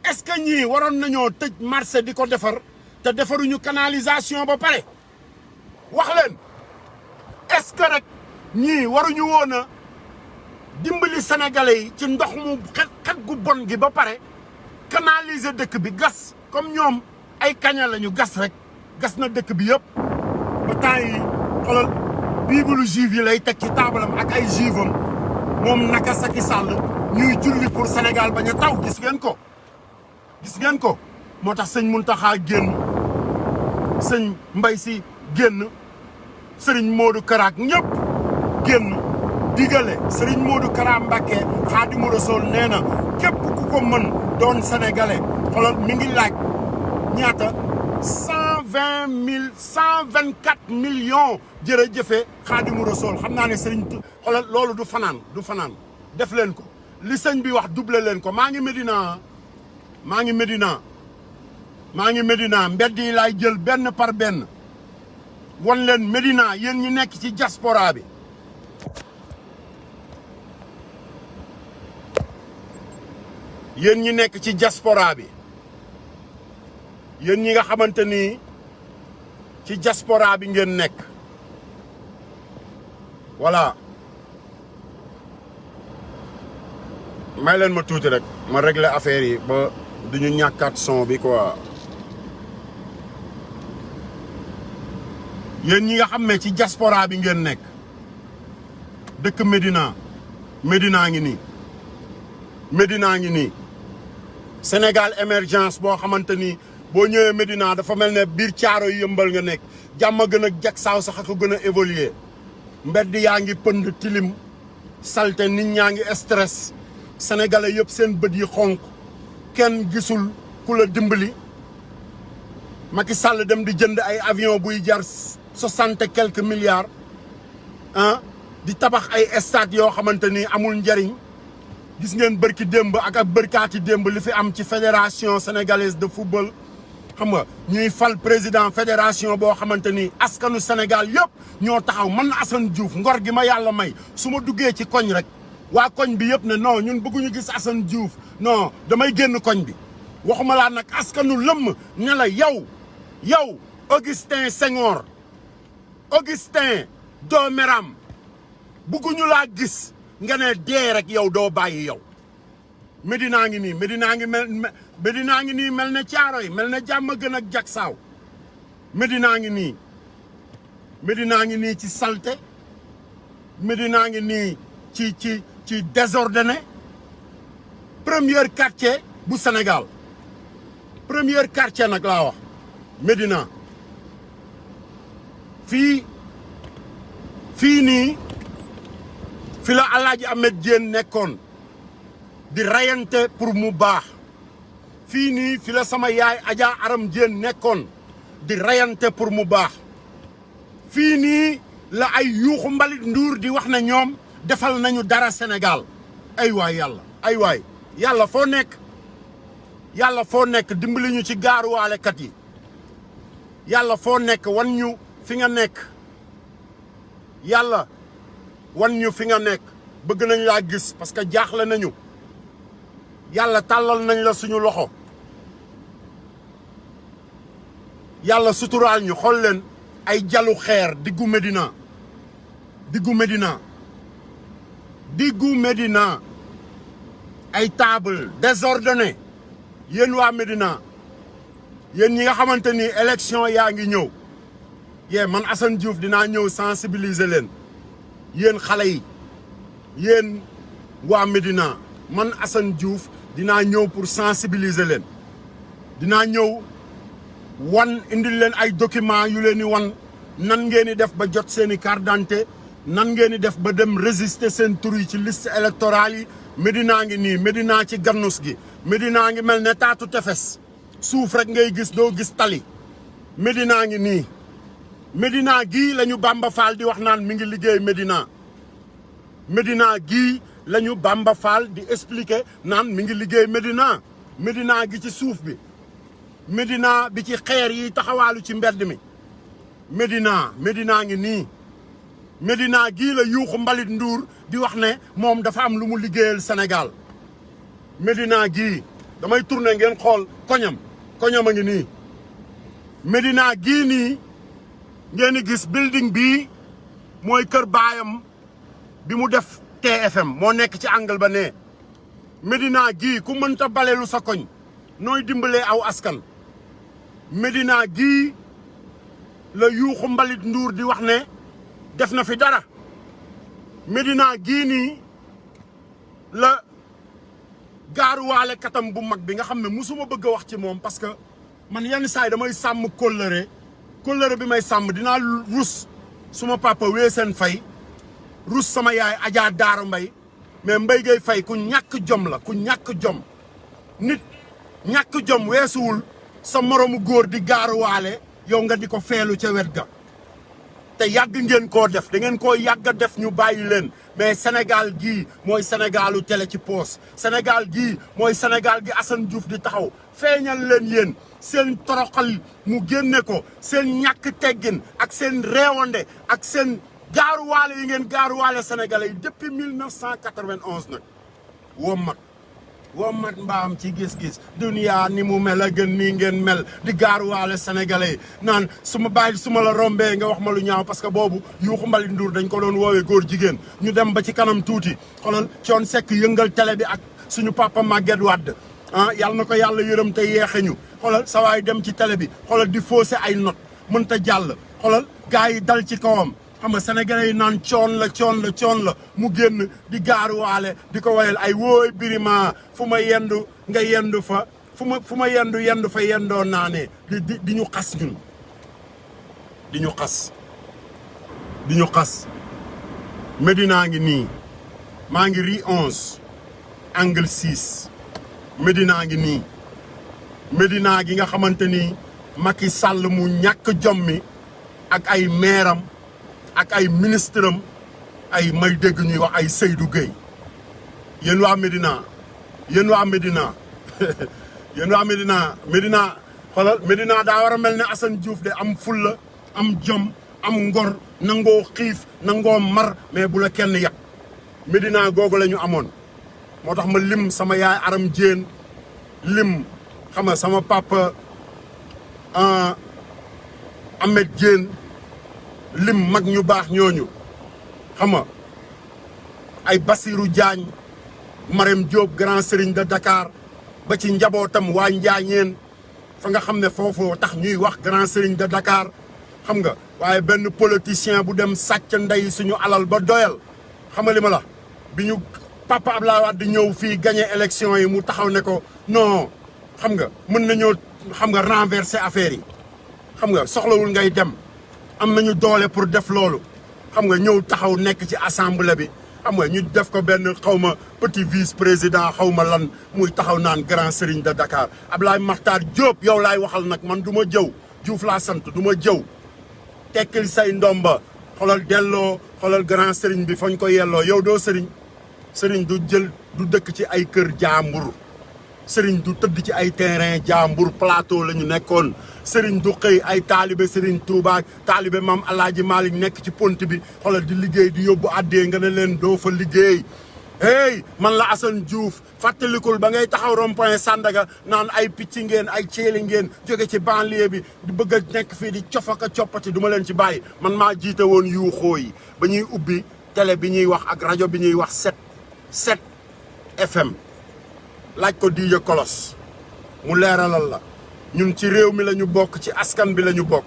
est-ce que ñii waroon nañoo tëj marché di ko defar te defaruñu canalisation ba pare wax leen est-ce que rek ñii waruñu woon a dimbali sénégalais yi ci ndox mu xet gu bon gi ba pare canaliser dëkk bi gas comme ñoom ay kaña lañu gas rek gas na dëkk bi yëpp ba temps yi xoolal biibulu juif yi lay teg ci taabalam ak ay juifam moom naka Macky Sall ñuy julli pour Sénégal bañ a taw gis ngeen ko moo tax sëñ Mountakha génn sëñ Mbaye Sy génn Serigne Modou Kara ñëpp génn digale Serigne Modou Kara Mbacké Khadimou Rassoul nee na képp ku ko mën doon sénégalais xoolal mi ngi laaj ñaata 124 millions jërëjëfe Khadimou Rassoul xam naa ne Serigne xoolal loolu du fanaan def leen ko li sëñ bi wax doublé leen ko maa ngi Médina mbedd yi laay jël benn par benn wan leen Médina yéen ñi nekk ci diaspora bi yéen ñi nekk ci diaspora bi yéen ñi nga xamante ni ci diaspora bi ngeen nekk voilà may leen ma tuuti rek ma régler affaire yi ba duñu ñàkkaat son bi quoi yéen ñi nga xam ne ci diaspora bi ngeen nekk dëkk Médina ngi nii Sénégal émergence boo xamante ni boo ñëwee Médina dafa mel ne biir caaro yi yëmbal nga nekk jàmm gën a jag saaw sax ko gën a évoluer mbedd yaa ngi pënd tilim salte nit ñaa ngi stress sénégalais yëpp seen bët yi xonk kenn gisul ku la dimbali Macky Sall dem di jënd ay avion buy jar 60 et quelques milliards di tabax ay stade yoo xamante ni amul njariñ gis ngeen bërki démb ak bërkaati démb li fi am ci fédération sénégalaise de football xam nga ñuy fal président fédération boo xamante ni askanu Sénégal yëpp ñoo taxaw man Assane Diouf ngor gi ma yàlla may su ma duggee ci koñ rek waa koñ bi yëpp ne non ñun bëgguñu gis Assane Diouf non damay génn koñ bi waxuma laa nag askanu lëmm ne la yow Augustin Senghor Augustin Dooméram bëgguñu laa gis nga ne dee rek yow doo bàyyi yow Médina ngi nii Médina ngi nii mel na Caaroy mel na Diamaguène ak Diacksao Médina ngi nii ci salte Médina ngi nii ci désordonné premier quartier bu Sénégal premier quartier nag laa wax Médina fii nii fi la Alaaji Ahmed Diène nekkoon di rayante pour mu baax fii nii fi la sama yaay Adja Aram Diène nekkoon di rayante pour mu baax fii nii la ay yuuxu mbalit nduur di wax ne ñoom defal nañu dara Sénégal ay waay yàlla foo nekk dimbali ñu ci gaaruwaalekat yi yàlla foo nekk wan ñu fi nga nekk yàlla wan ñu fi nga nekk bëgg nañ laa gis parce que jaaxle nañu yàlla tàllal nañ la suñu loxo yàlla suturaal ñu xool leen ay jalu xeer diggu Médina ay table désordonné yéen waa Médina yéen ñi nga xamante ni élection yaa ngi ñëw man Assane Diouf dinaa ñëw sensibiliser leen yéen xale yi yéen waa Médina man Assane Diouf dinaa ñëw pour sensibiliser leen dinaa ñëw wan indil leen ay documents yu leen di wan nan ngeen di def ba jot seen i carte d'identité nan ngeen di def ba dem résister seen tur yi ci liste électorale yi Médina ngi nii Médina ci gannus gi Médina ngi mel ne taatu tefes suuf rek ngay gis doo gis tali Médina ngi nii Médina gii la ñu Bamba Fall di wax naan mi ngi liggéey Médina gii la ñu Bamba Fall di expliquer naan mi ngi liggéey Médina gi ci suuf bi Médina bi ci xeer yi taxawaalu ci mbedd mi Médina ngi nii Médina gii la yuuxu mbalit nduur di wax ne moom dafa am lu mu liggéeyal Sénégal Médina gii damay tourner ngeen xool koñam a ngi nii Médina gii nii ngeen di gis building bii mooy kër baayam bi mu def TFM moo nekk ci angle ba ne Médina gii ku mënta balelu sa koñ nooy dimbalee aw askan Médina gii la yuuxu mbalit nduur di wax ne def na fi dara Médina gii nii la gaaruwaale katam bu mag bi nga xam ne musuma bëgg a wax ci moom parce que man yenn saa yi damay sàmm kóllëre bi may sàmm dinaa rus suma papa Weeseen Fay rus sama yaay Adja Daara Mbay mais Mbaye Gueye Faye ku ñàkk jom la ku ñàkk jom nit ñàkk jom weesuwul sa moromu góor di gaaruwaale yow nga di ko feelu ca wet ga te yàgg ngeen koo def da ngeen koo yàgg a def ñu bàyyi leen mais Sénégal gii mooy Sénégalu télé ci poos Sénégal gii mooy Sénégal gi Assane Diouf di taxaw feeñal leen yéen seen toroxal mu génne ko seen ñàkk teggin ak seen réewande ak seen gaaruwaale yi ngeen gaaruwaale sénégalais yi depuis 1991 nag wommat mbaam ci gis-gis duniyaa ni mu mel a gën nii ngeen mel di gaaruwaale sénégalais yi naan su ma bàyyi su ma la rombee nga wax ma lu ñaaw parce que boobu Yuuxu Mbalit Nduur dañ ko doon woowee góor jigéen ñu dem ba ci kanam tuuti xoolal Thione Seck yëngal télé bi ak suñu papa Maguette Wade yàlla na ko yàlla yërëm te yeexe ñu xoolal sa waay dem ci télé bi xoolal di faussé ay note mënta jàll xoolal gars yi dal ci kawam xam nga sénégalais yi naan coon la mu génn di gaaruwaale di ko wayal ay wooy Birima fu ma yendu nga yendu fa fu ma yendu fa yendoo naanee di ñu xas ñun di ñu xas Médina ngi nii maa ngi rue 11 angle 6 Médina ngi nii Médina gi nga xamante ni Macky Sall mu ñàkk jom mi ak ay meeram ak ay ministre am ay may dégg ñuy wax ay Seydou Gueye yéen waa Médina xoolal Médina daa war a mel ne Assane Diouf de am fulla am jom am ngor nangoo xiif nangoo mar mais bu la kenn yàq Médina googu la ñu amoon moo tax ma lim sama yaay Aram Diène lim xam nga sama papa Ahmed Diène lim mag ñu baax ñooñu xam nga ay Basirou Diagne Marème Diop grand serigne de Dakar ba ci njabootam waa Njaañeen fa nga xam ne foofu tax ñuy wax grand serigne de Dakar xam nga waaye benn politicien bu dem sàcc ndey suñu alal ba doyal xam nga li ma la bi ñu papa Abdoulaye Wade di ñëw fii gagné élection yi mu taxaw ne ko non xam nga mën nañoo xam nga renverser affaire yi xam nga soxlawul ngay dem am nañu doole pour def loolu xam nga ñëw taxaw nekk ci assemblée bi xam nga ñu def ko benn xaw ma petit vice président xaw ma lan muy taxaw naan grand serigne de Dakar Abdoulaye Makhtar Diop yow laay waxal nag man du ma jëw Diouf laa sant du ma jëw tekkil say ndomba xoolal delloo xoolal grand serigne bi fañ ko yelloo yow doo serigne du dëkk ci ay kër jaambur sëriñ du tëdd ci ay terrain jaambur plateau la ñu nekkoon sëriñ du xëy ay taalibe sëriñ Touba taalibe maam Alaaji Malick nekk ci pont bi xoolal di liggéey di yóbbu addee nga ne leen doo fa liggéey hey man la Assane Diouf fàttalikul ba ngay taxaw rond-point Sandaga naan ay picc ngeen ay ceeli ngeen jóge ci banlieue bi di bëgg a nekk fii di cofaka coppati du ma leen ci bàyyi man maa jiite woon yuuxoo yi ba ñuy ubbi télé bi ñuy wax ak rajo bi ñuy wax 7 FM laaj ko DJ Kolos mu leeralal la ñun ci réew mi la ñu bokk ci askan bi la ñu bokk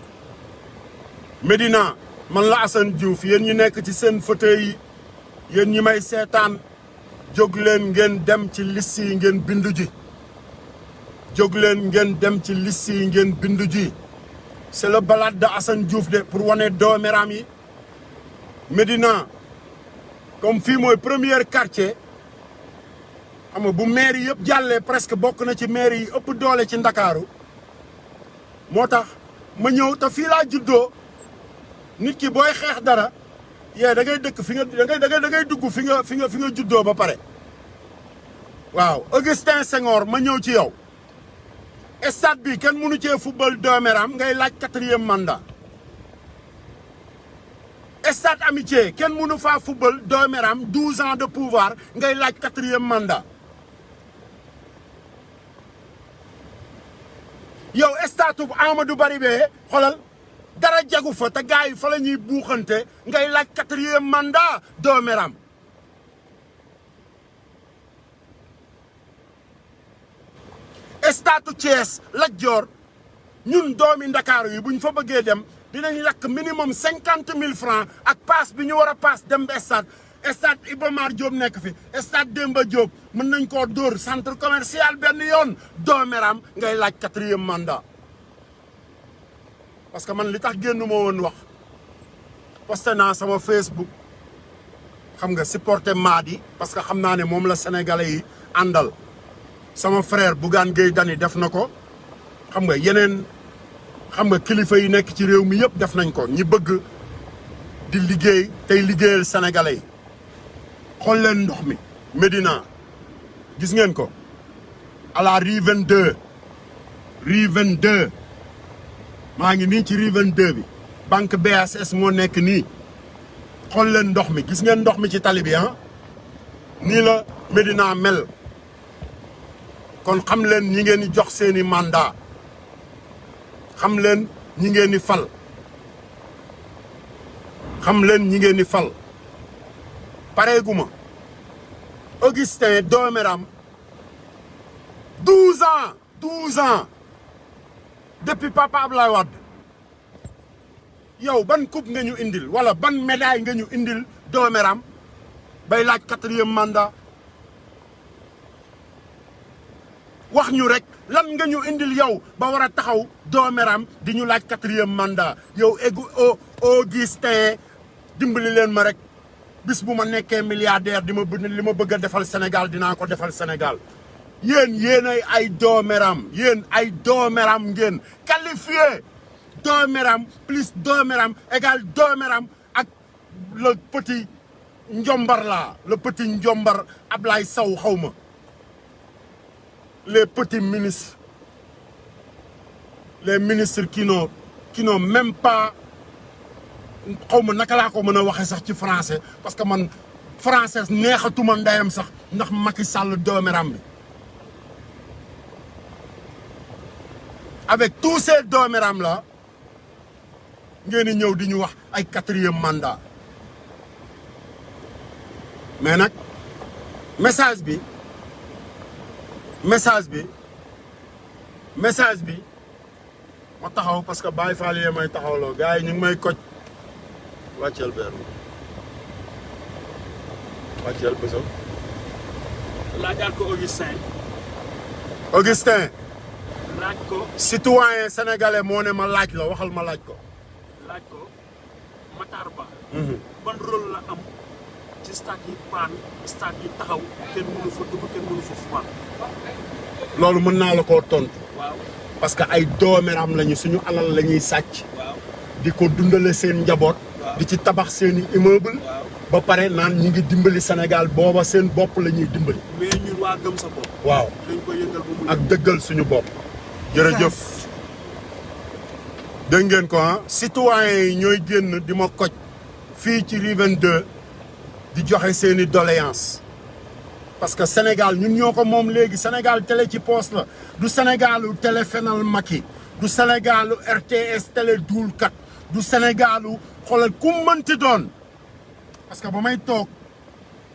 Médina man la Assane Diouf yéen ñi nekk ci seen fauteuil yi yéen ñi may seetaan jóg leen ngeen dem ci liste yi ngeen bindu ji jóg leen ngeen dem ci liste yi ngeen bindu ji c'est le balade de Assane Diouf de pour wane dooméram yi Médina comme fii mooy premier quartier xam nga bu maire yi yëpp jàllee presque bokk na ci maire yi ëpp doole ci Ndakaaru moo tax ma ñëw te fii laa juddoo nit ki booy xeex dara yee da ngay dëkk fi nga da ngay dugg fi nga juddoo ba pare waaw Augustin Senghor ma ñëw ci yow stade bi kenn mënu cee football dooméram ngay laaj 4e mandat stade Amitié kenn mënu faa football dooméram 12 ans de pouvoir ngay laaj 4e mandat yow stade bu Amadou Bari bee xoolal dara jagu fa te gars yi fa la ñuy buuxante ngay laaj 4e mandat dooméram stade Thiès Lat Dior ñun doomi Ndakaaru yi buñ fa bëggee dem dinañ lakk minimum 50 000 francs ak paas bi ñu war a paas dem ba stade Iba Mar Diop nekk fi stade Demba Diop mën nañ koo dóor centre commercial benn yoon doomeram ngay laaj 4e mandat parce que man li tax génn ma woon wax posté naa sama Facebook xam nga supporter Madi parce que xam naa ne moom la sénégalais yi àndal sama frère Bougane Gueye Dany def na ko xam nga yeneen xam nga kilifa yi nekk ci réew mi yëpp def nañ ko ñi bëgg di liggéey tey liggéeyal sénégalais yi xool leen ndox mi Médina gis ngeen ko à la rue 22 maa ngi nii ci rue 22 bi banque BSS moo nekk nii xool leen ndox mi gis ngeen ndox mi ci tali bi ah nii la Médina mel kon xam leen ñi ngeen di jox seeni mandat xam leen ñi ngeen di fal xam leen ñi ngeen di fal pareeguma Augustin Dooméram 12 ans depuis Papa Abdoulaye Wade yow ban coupe nga ñu indil wala ban médaille nga ñu indil Dooméram bay laaj 4e mandat wax ñu rek lan nga ñu indil yow ba war a taxaw Dooméram di ñu laaj 4e mandat yow Augustin dimbali leen ma rek bis bu ma nekkee milliardaire li ma bëgg a defal Sénégal dinaa ko defal Sénégal yéen ay Dooméram yéen ay Dooméram ngeen qualifié Dooméram plus Dooméram égal Dooméram ak le petit njombar la le petit njombar Ablaye Sow xaw ma les petits ministres les ministres qui n'ont même pas xaw ma naka laa ko mën a waxee sax ci français parce que man français neexatuma ndeyam sax ndax Macky Sall Dooméram bi avec tous ces Dooméram là ngeen di ñëw di ñu wax ay 4e mandat mais nag message bi ma taxaw parce que Baye Fall yee may taxawloo gars yi ñu ngi may koj wàcceel beer wàcceel bësam laajaat ko Augustin laaj ko citoyen sénégalais moo ne ma laaj la waxal ma laaj ko Matar Ba ban rôle la am ci stade yi paan stade yi taxaw kenn mënu fa dugg kenn mënu fa fuwaat loolu mën naa la koo tontu waaw parce que ay Dooméram lañu suñu alal la ñuy sàcc waaw di ko dundale seen njaboot di ci tabax seeni immeuble ba pare naan ñi ngi dimbali Sénégal booba seen bopp la ñuy dimbali mais ñun waa gëm sa bopp waaw dañ ko yëngal ba mu ak dëggal suñu bopp jërëjëf dégg ngeen ko ah citoyens yi ñooy génn di ma koj fii ci rue 22 di joxe seeni doléance parce que Sénégal ñun ñoo ko moom léegi Sénégal télé ci poos la du Sénégalu télé fenal Macky du Sénégalu RTS télé duulkat du Sénégalu xoolal ku mënti doon parce que ba may toog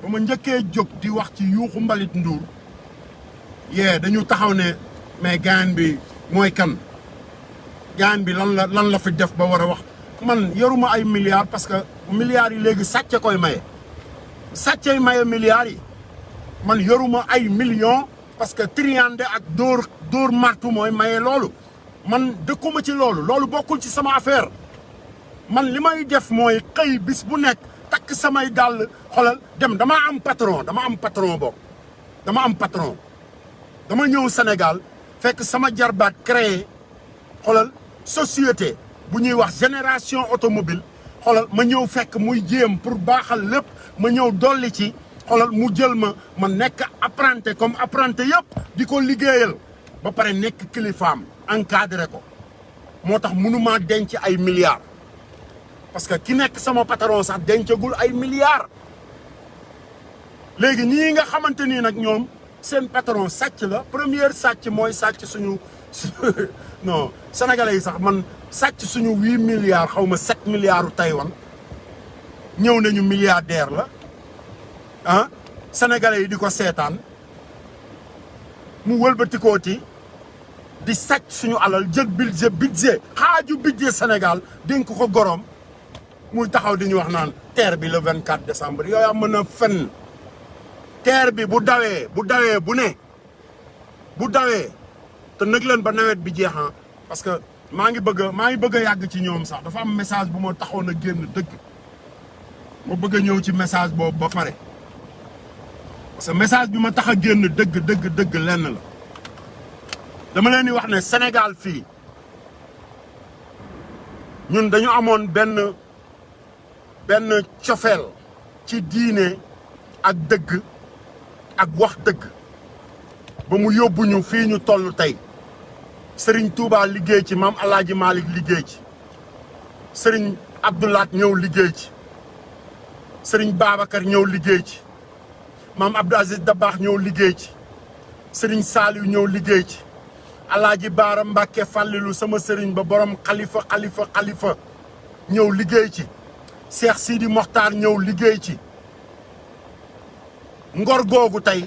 ba ma njëkkee jóg di wax ci yuuxu mbalit Ndour dañu taxaw ne mais gaan bi mooy kan gaan bi lan la fi def ba war a wax man yoruma ay milliards parce que milliards yi léegi sàcce koy maye sàccey maye milliards yi man yoruma ay millions parce que triande ak dóor martu mooy maye loolu man dëkkuma ci loolu bokkul ci sama affaire man li may def mooy xëy bis bu nekk takk samay dàll xolal dem dama am patron bokk dama am patron dama ñëw Sénégal fekk sama jarbaat créé xolal société bu ñuy wax génération automobile xolal ma ñëw fekk muy jéem pour baaxal lépp ma ñëw dolli ci xolal mu jël ma nekk apprenti comme apprenti yëpp di ko liggéeyal ba pare nekk kilifaam encadré ko moo tax mënumaa denc ay milliards parce que ki nekk sama patron sax dencagul ay milliards léegi ñii nga xamante nii nag ñoom seen patron sàcc la première sàcc mooy sàcc suñu non sénégalais yi sax man sàcc suñu 8 milliards xaw ma 7 milliards u Taïwan ñëw nañu milliardaire la ah sénégalais yi di ko seetaan mu wëlbatikooti di sàcc suñu alal jël budget xaaju budget Sénégal dénk ko gorom muy taxaw di ñu wax naan terre bi le 24 décembre yooyu am mën a fenn terre bi bu dawee bu dawee te nag leen ba nawet bi jeexan parce que maa ngi bëgg a yàgg ci ñoom sax dafa am message bu ma taxoon a génn dëgg ma bëgg a ñëw ci message boobu ba pare parce que message bi ma tax a génn dëgg lenn la dama leen di wax ne Sénégal fii ñun dañu amoon benn cofeel ci diine ak dëgg ak wax dëgg ba mu yóbbuñu fii ñu toll tey Serigne Touba liggéey ci maam El Hadj Malick liggéey ci Serigne Abdoulaat ñëw liggéey ci Serigne Babacar ñëw liggéey ci maam Abdou Aziz Dabakh ñëw liggéey ci Serigne Saliou ñëw liggéey ci Alaaji Baara Mbàkke Fàllilu sama Serigne ba borom xalifa ñëw liggéey ci Cheikh Sidi Mokhtar ñëw liggéey ci ngor googu tey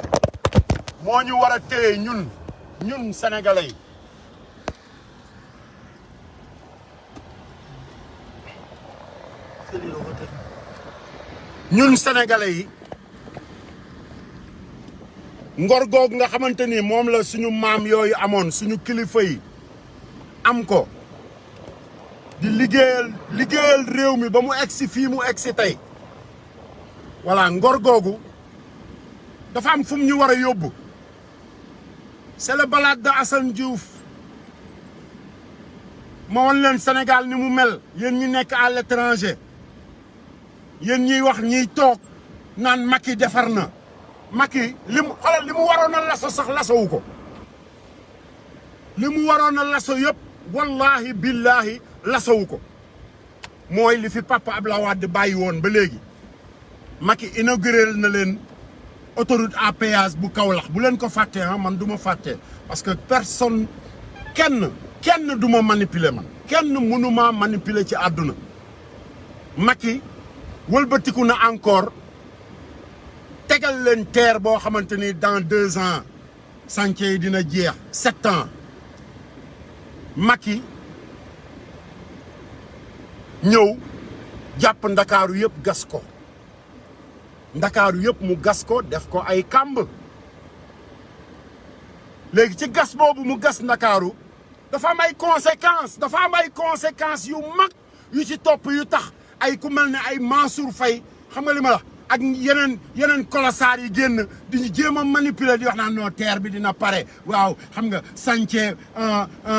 moo ñu war a téye ñun sénégalais yi ñun sénégalais yi ngor googu nga xamante ni moom la suñu maam yooyu amoon suñu kilifa yi am ko di liggéeyal réew mi ba mu egsi fii mu egsi tey voilà ngor googu dafa am fu mu ñu war a yóbbu c'est le balade de Assane Diouf ma woon leen Sénégal ni mu mel yéen ñi nekk à l'étranger yéen ñiy wax ñiy toog naan Macky defar na Macky li mu waroon a laso sax lasowu ko li mu waroon a laso yëpp wallahi billahi lasowu ko mooy li fi Papa Abdoulaye Wade bàyyi woon ba léegi Macky inauguré na leen autoroute à péage bu Kaolack bu leen ko fàtte man du ma fàtte parce que personne kenn du ma manipuler man kenn mënuma manipuler ci àdduna Macky wëlbatiku na encore tegal leen terre boo xamante ni dans 2 ans chantier yi dina jeex 7 ans Macky ñëw jàpp ndakaaru yëpp gas ko ndakaaru yëpp mu gas ko def ko ay kàmb léegi ci gas boobu mu gas ndakaaru dafa am ay conséquences yu mag yu ci topp yu tax ay ku mel ne ay Mansour Faye xam nga li ma la ak yeneen colossar yi génn di ñu jéem a manipuler di wax naan non terre bi dina pare waaw xam nga chantier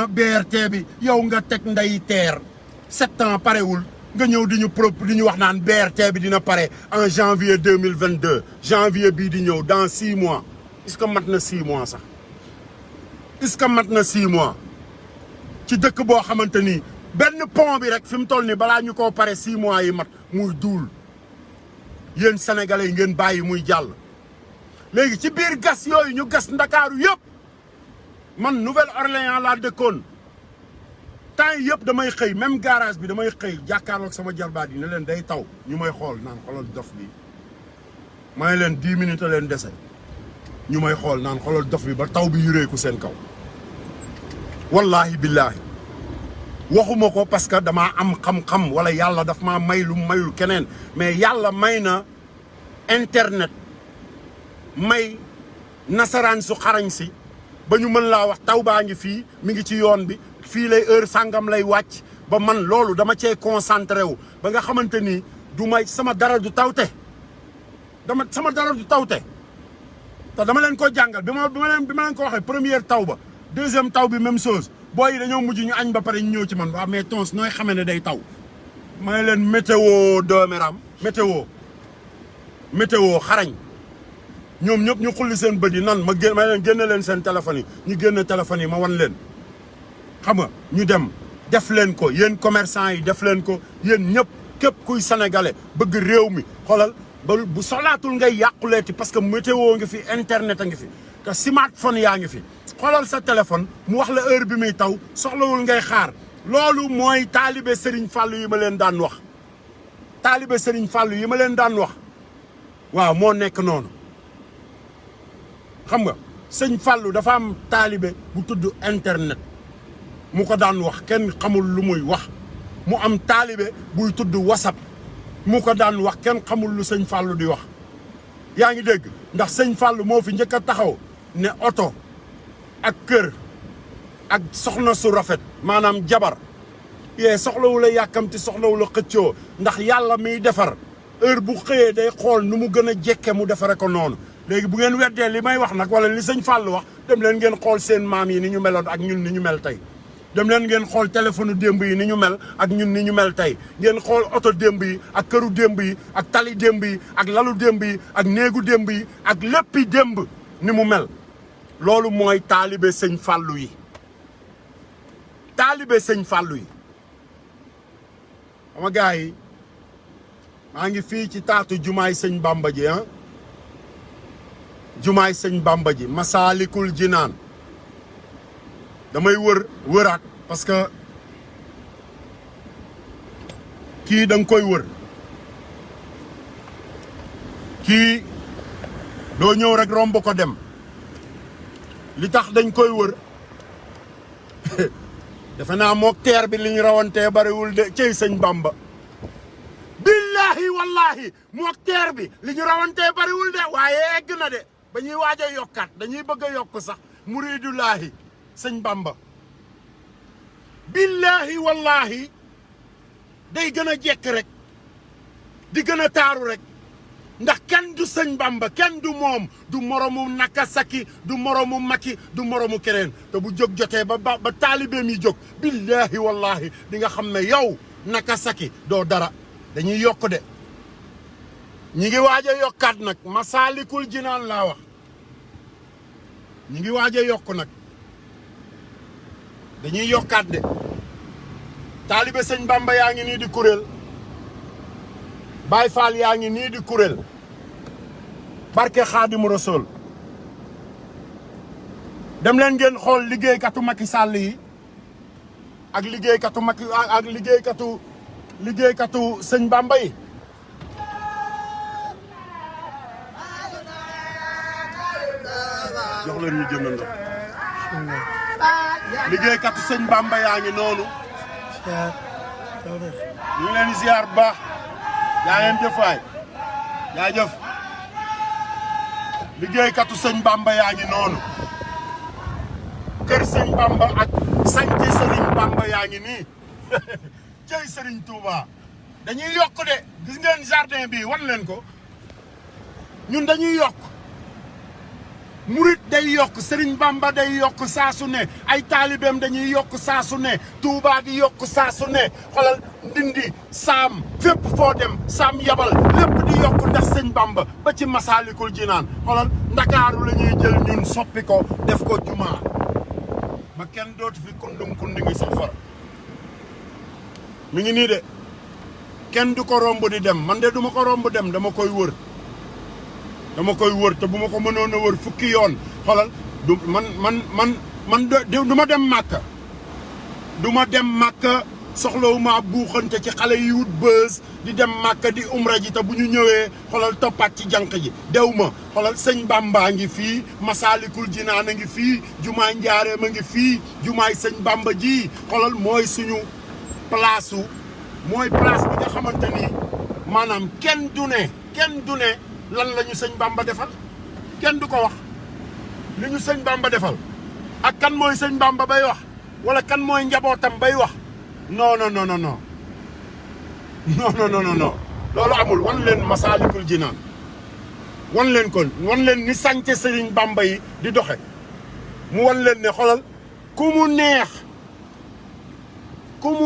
BRT bi yow nga teg nday terre 7 ans parewul nga ñëw di ñu wax naan BRT bi dina pare en janvier 2022 janvier bii di ñëw dans 6 mois est-ce que mat na 6 mois sax est-ce que mat na 6 mois ci dëkk boo xamante ni benn pont bi rek fi mu toll nii balaa ñu koo pare 6 mois yi mat muy duul yéen sénégalais yi ngeen bàyyi muy jàll léegi ci biir gas yooyu ñu gas ndakaaru yëpp man Nouvelle-Orléans laa dëkkoon temps yi yëpp damay xëy même garage bi damay xëy jàkkaarloog sama jarbaat yi ne leen day taw ñu may xool naan xoolal dof bi may leen 10 minutes a leen dese ñu may xool naan xoolal dof bi ba taw bi yureeku seen kaw wallahi billahi waxuma ko parce que damaa am xam-xam wala yàlla daf maa may lu mayul keneen mais yàlla may na internet may nasaraan su xarañ si ba ñu mën laa wax taw baa ngi fii mi ngi ci yoon bi fii lay heure sàngam lay wàcc ba man loolu dama cee concentré wu ba nga xamante ni du may sama dara du tawte sama dara du tawte te dama leen ko jàngal bi ma leen ko waxee première taw ba deuxième taw bi même chose booy yi dañoo mujj ñu añ ba pare ñu ñëw ci man waaw mais tons nooy xamee ne day taw may leen météo dooméram météo xarañ ñoom ñëpp ñu xulli seen bët yi nan may leen génne leen seen téléphone yi ñu génne téléphone yi ma wan leen xam nga ñu dem def leen ko yéen commerçant yi def leen ko yéen ñëpp képp kuy sénégalais bëgg réew mi xoolal ba bu soxlaatul ngay yàquleeti parce que météo ngi fi internet a ngi fi te smartphone yaa ngi fi xoolal sa téléphone mu wax la heure bi muy taw soxlawul ngay xaar loolu mooy taalibe Serigne Fallou yi ma leen daan wax taalibe Serigne Fallou yi ma leen daan wax waaw moo nekk noonu xam nga sëñ Fallou dafa am taalibe bu tudd internet mu ko daan wax kenn xamul lu muy wax mu am taalibe buy tudd WhatsApp mu ko daan wax kenn xamul lu sëñ Fallou di wax yaa ngi dégg ndax sëñ Fallou moo fi njëkk a taxaw ne oto ak kër ak soxna su rafet maanaam jabar yee soxlawu la yàkkamti soxlawu la xëccoo ndax yàlla miy defar heure bu xëyee day xool nu mu gën a jekke mu defare ko noonu léegi bu ngeen weddee li may wax nag wala li sëñ Fallou wax dem leen ngeen xool seen maam yi ni ñu meloon ak ñun ni ñu mel tey dem leen ngeen xool téléphone démb yi ni ñu mel ak ñun ni ñu mel tey ngeen xool oto démb yi ak këru démb yi ak tali démb yi ak lalu démb yi ak néegu démb yi ak léppi démb ni mu mel loolu mooy taalibe sëñ Fallou yi taalibe sëñ Fallou yi sama gars yi maa ngi fii ci taatu jumaay sëñ Bamba ji jumaay sëñ Bamba ji Masaalikul Jinaan damay wëraat parce que kii da nga koy wër kii doo ñëw rek romb ko dem li tax dañ koy wër defe naa mook teer bi li ñu rawantee bariwul de cey sëñ Bamba billahi wallahi mook teer bi li ñu rawantee bariwul de waaye egg na de ba ñuy waaj a yokkaat dañuy bëgg a yokk sax muridullahi sëñ Bamba billahi wallahi day gën a jekk rek di gën a taaru rek ndax kenn du sëñ Bamba kenn du moom du moromu Nakasaki du moromu Macky du moromu keneen te bu jóg jotee ba taalibeem yi jóg billahi wallahi di nga xam ne yow Nakasaki doo dara dañuy yokk de ñi ngi waaj a yokkaat nag Masaalikul Jinaan laa wax ñi ngi waaj a yokk nag dañuy yokkaat de taalibe sëñ Bamba yaa ngi nii di kuréel Baay Faal yaa ngi nii di kuréel barke Xaadimu Rasuul dem leen ngeen xool liggéeykatu Macky Sall yi ak liggéeykatu Macky ak liggéeykatu sëñ Bamba yi jox leen ñu jënd ndox liggéeykatu sëñ Bamba yaa ngi noonu ñu ngi leen di ziar bu baax yaa ngeen jëf waay yaa jëf liggéeykatu sëñ Bamba yaa ngi noonu kër sëñ Bamba ak santi sëriñ Bamba yaa ngi nii jëy sëriñ Touba dañuy yokk de gis ngeen jardin bi wan leen ko ñun dañuy yokk murit day yokk sëriñ Bamba day yokk saa su ne ay taalibeem dañuy yokk saa su ne Touba di yokk saa su ne xoolal Ndindi Saam fépp foo dem Saam yabal lépp di yokk ndax sëñ Bamba ba ci Masaalikul Jinaan xoolal Ndakaaru la ñuy jël ñun soppi ko def ko jumaa ba kenn dootu fi kundum kundi ngi sax far mi ngi nii de kenn du ko romb di dem man de duma ko romb dem dama koy wër te bu ma ko mënoon a wër fukki yoon xoolal du man du ma dem Màkka du ma dem Màkka soxlawuma buuxante ci xale yi wut bës di dem Màkka di umra ji te bu ñu ñëwee xoolal toppaat ci jànq ji dew ma xoolal sëñ Bamba ngi fii Masaalikul Jinaan a ngi fii jumaay Njaareem a ngi fii jumaay sëñ Bamba ji xoolal mooy suñu place bi nga xamante ni maanaam kenn du ne lan la ñu sëñ Bamba defal kenn du ko wax li ñu sëñ Bamba defal ak kan mooy sëñ Bamba bay wax wala kan mooy njabootam bay wax non loolu amul wan leen Masaalikul Jinaan wan leen ni sànce sëriñ Bamba yi di doxe mu wan leen ne xoolal ku mu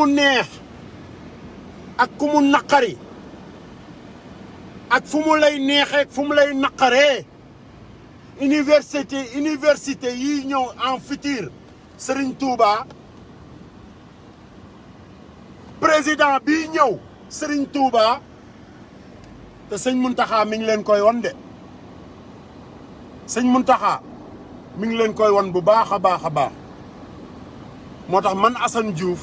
neex ak ku mu naqari ak fu mu lay neexee fu mu lay naqaree université yi ñëw en futur Serigne Touba président bii ñëw Serigne Touba te sëñ Muntaxa mi ngi leen koy wan de sëñ Muntaxa mi ngi leen koy wan bu baax a baax a baax moo tax man Assane Diouf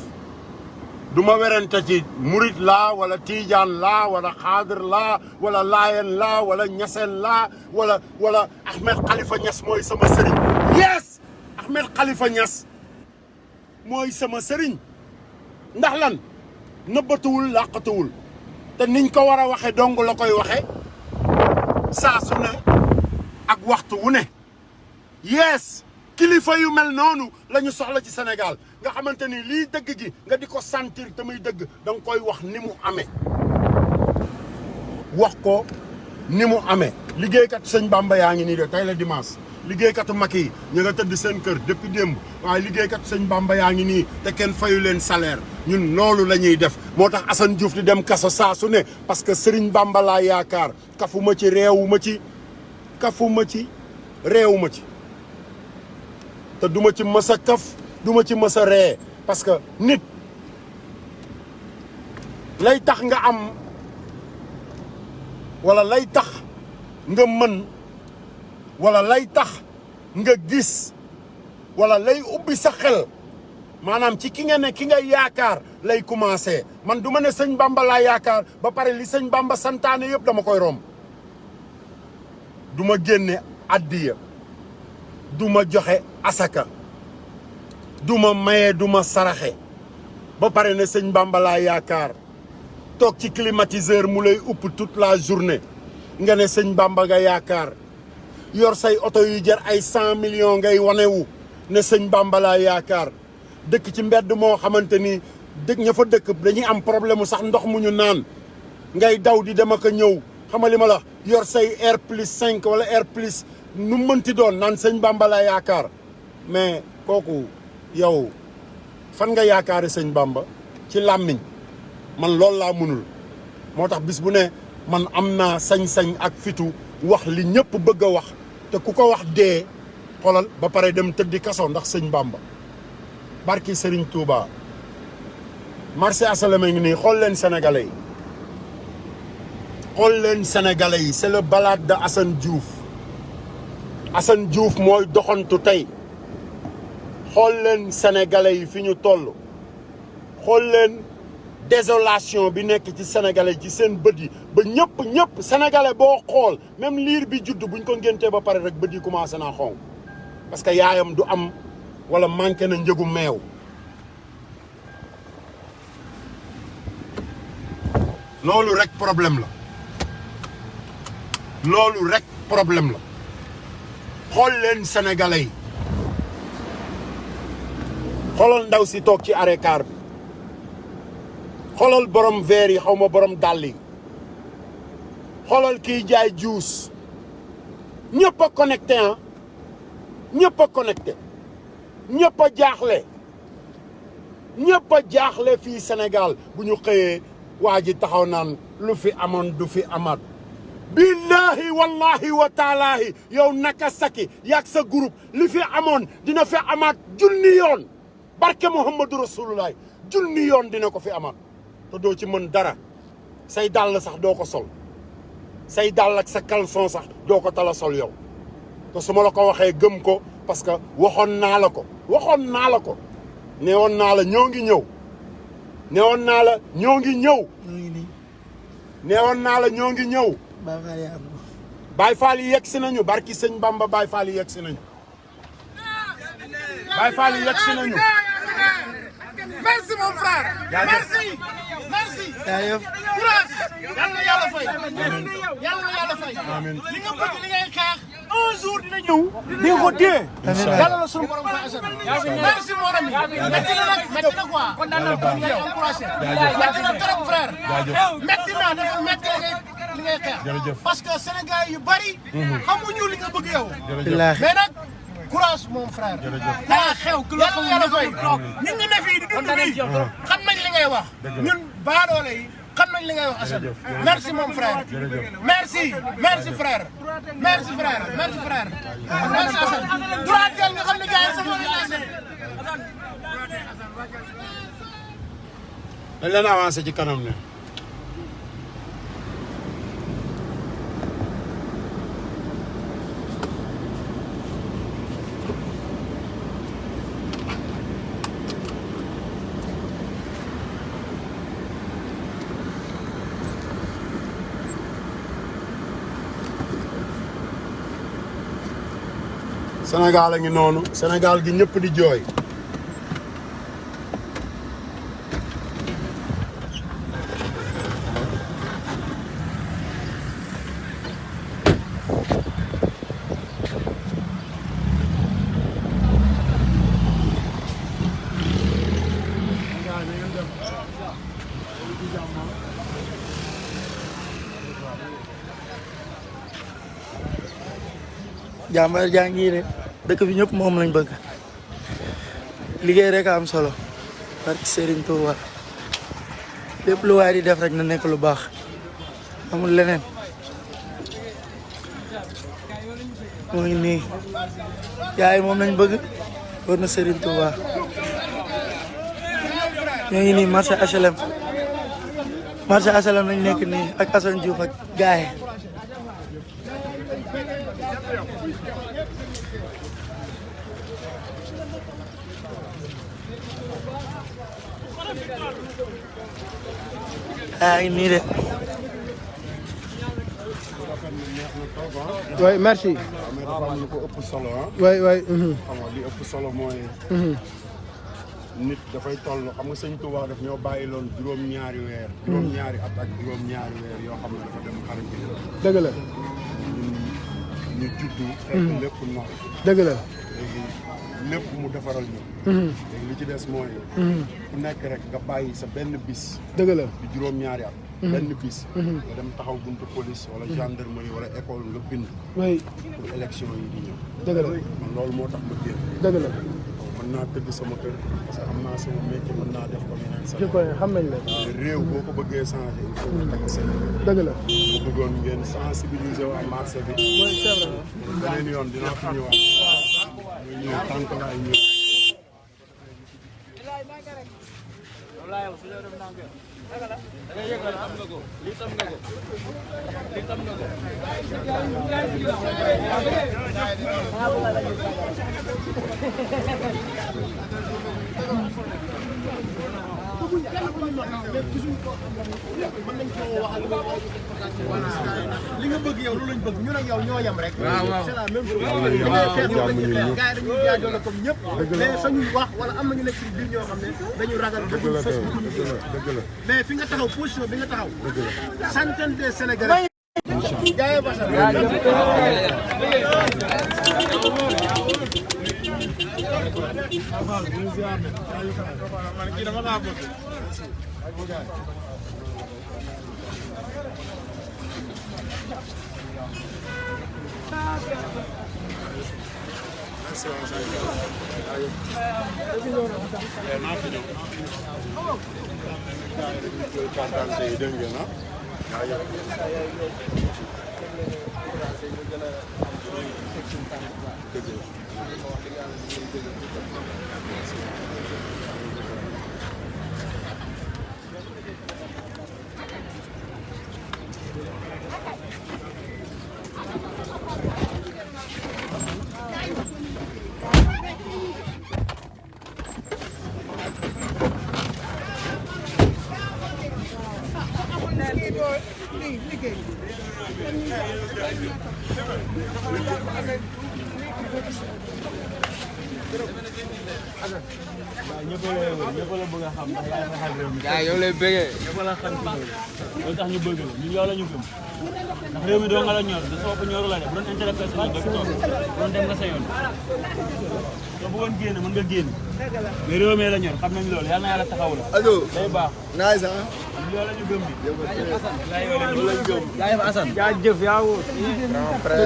du ma werante ci murit laa wala tiijaan laa wala xaadir laa wala laayeen laa wala ñaseen laa wala Ahmed Khalifa Niass mooy sama sëriñ Ahmed Khalifa Niass mooy sama sëriñ ndax lan nëbbatuwul làqatuwul te niñ ko war a waxe dong la koy waxe saa su ne ak waxtu wu ne yees kilifa yu mel noonu la ñu soxla ci Sénégal nga xamante ni lii dëgg gi nga di ko sentir te muy dëgg da nga koy wax ni mu amee wax ko ni mu amee liggéeykatu sëñ Bamba yaa ngi nii de tey la dimanche liggéeykatu Macky yi ñu nga tëdd seen kër depuis démb waaye liggéeykatu sëñ Bamba yaa ngi nii te kenn fayu leen salaire ñun loolu la ñuy def moo tax Assane Diouf di dem kaso saa su ne parce que Serigne Bamba laa yaakaar kafuma ci réewuma ci réewuma ci te duma ci mës a kaf duma ci mës a ree parce que nit lay tax nga am wala lay tax nga mën wala lay tax nga gis wala lay ubbi sa xel maanaam ci ki nga ne ki nga yaakaar lay commencé man du ma ne sëñ Bamba laa yaakaar ba pare li sëñ Bamba santaane yëpp dama koy romb du ma génne addiya du ma joxe asaka du ma maye du ma saraxe ba pare ne sëñ Bamba laa yaakaar toog ci climatiseur mu lay upp toute la journée nga ne sëñ Bamba nga yaakaar yor say oto yu jar ay 100 millions ngay wanewu ne sëñ Bamba laa yaakaar dëkk ci mbedd moo xamante ni dëkk ña fa dëkk dañuy am problème mu sax ndox mu ñu naan ngay daw di dem ak a ñëw xam nga li ma la yor say R plus 5 wala R plus nu mënti doon naan sëñ Bamba laa yaakaar mais kooku yow fan nga yaakaare sëñ Bamba ci làmmiñ man loolu laa mënul moo tax bis bu ne man am naa sañ-sañ ak fitu wax li ñëpp bëgg a wax te ku ko wax dee xoolal ba pare dem tëddi kaso ndax sëñ Bamba barki Serigne Touba marché asalama ngi nii xool leen sénégalais yi xool leen sénégalais yi c'est le balade de Assane Diouf mooy doxantu tey xool leen sénégalais yi fi ñu toll xool leen désolation bi nekk ci sénégalais ci seen bët yi ba ñëpp sénégalais boo xool même liir bi judd buñ ko ngéntee ba pare rek bët yi commencé naa xonq parce que yaayam du am wala manqué na njëgu meew loolu rek problème la xool leen sénégalais yi xoolal ndaw si toog ci arrêt car bi xoolal borom verre yi xaw ma borom dàll yi xoolal kiy jaay juus ñëpp a connecté ñëpp a connecté ñëpp a jaaxle fii Sénégal bu ñu xëyee waa ji taxaw naan lu fi amoon du fi amaat billahi wallahi wa taalaahi yow naka saki yaag sa groupe li fi amoon dina fi amaat junni yoon barke Muhammadu Rasulullah junni yoon dina ko fi amaat te doo ci mën dara say dàll sax doo ko sol say dàll ak sa caleçon sax doo ko tala sol yow te su ma la ko waxee gëm ko parce que waxoon naa la ko neewoon naa la ñoo ngi ñëw neewoon naa la ñoo ngi ñëw neewoon naa la ñoo ngi ñëw Baay Faal yi yegg si nañu barki sëñ Bamba Baay Faal yi yegg si nañu Baay Faal yi yegg si nañu merci mon frère. merci. jaajëf. courage. yal na yàlla fay. yal na yàlla fay. li nga bëgg li ngay xeex un jour dina ñëw. di nga ko téye. yàlla la sunu borom fay Assane. merci mon ami. métti na nag métti na quoi. kon daan na ko ñu encouragé. métti na trop frère. métti na dafa métti li ngay xeex. parce que Sénégal yu bari. xamuñu li nga bëgg yow. mais nag. courage mon frère. daa xew ku la ko yàlla fay. ñun ñu ne fii di dund fii xam nañ li ngay wax. ñun baadoole yi xam nañ li ngay wax Assane. merci mon frère. merci frère. merci frère. merci Assane. droit jël nga xam ne gars yi sama lancé. dañ leen avancé ci kanam ne. Sénégal a ngi noonu Sénégal gi ñëpp di jooy jàmbaar jaa ngi de dëkk bi ñëpp moom lañ bëgg liggéey rek a am solo barke Serigne Touba lépp lu waay di def rek na nekk lu baax amul leneen moo ngi nii yaay moom lañ bëgg war na Serigne Touba ñoo ngi nii marché HLM lañ nekk nii ak Assane Diouf ak gaay ay nii de. oui merci. mais dafa am lu ko ëpp solo ah. oui oui. xam nga li ëpp solo mooy. nit dafay toll xam nga sëñ Touba daf ñoo bàyyi loon juróom-ñaari weer. juróom-ñaari at ak juróom-ñaari weer yoo xam ne dafa dem xarit bi. dëgg la. ñu juddu. fekk lépp nox. dëgg la. léegi lépp mu defaral ñu. léegi li ci des mooy. ku nekk rek nga bàyyi sa benn bis. dëgg la di juróom-ñaari at. benn bis. nga dem taxaw buntu police wala gendarmerie wala école nga bind. oui. pour élection yi di ñëw. dëgg la man loolu moo tax ma génn. dëgg la. mën naa tëdd sama kër parce que am naa sama métier mën naa def comme yeneen je connais xam nañ la. réew boo ko bëggee changer il faut nga takk seen. dëgg la. bu bëggoon ngeen sensibiliser waa marché bi. mooy c'est vrai. beneen yoon dinaa fi ñëwaat. ñu ñëw tànk laay ñëw. li nga bëgg yow lu lañ bëgg ñun ak yow ñoo yem rek. waaw waaw c'est la même chose. gars yi dañuy jaajëfal comme ñëpp. mais sañuy wax wala am na ñu nekk ci biir ñoo xam ne dañu ragal. dëgg la dëgg la. mais fi nga taxaw position bi nga taxaw. centaine de Sénégalais. jaayee Bassa. ñëpp la bëgg a xam ndax yaay xaxal réew mi. yaa yow lay bëggee. ñëpp la xam ci loolu. loolu tax ñu bëgg la ñun yow la ñu gëm ndax réew mi doo nga la ñor de soo ko ñoru la de bu doon intérêt personnel doo toog bu doon dem nga sa yoon. soo bëggoon génn mën nga génn mais réew mi la ñor xam nañ loolu yal na yàlla taxaw la. allo. day baax. nice ah. ñun yow la ñu gëm bi. loolu lañ gëm. jaajëf Assane. jaajëf yaa wóor. grand frère.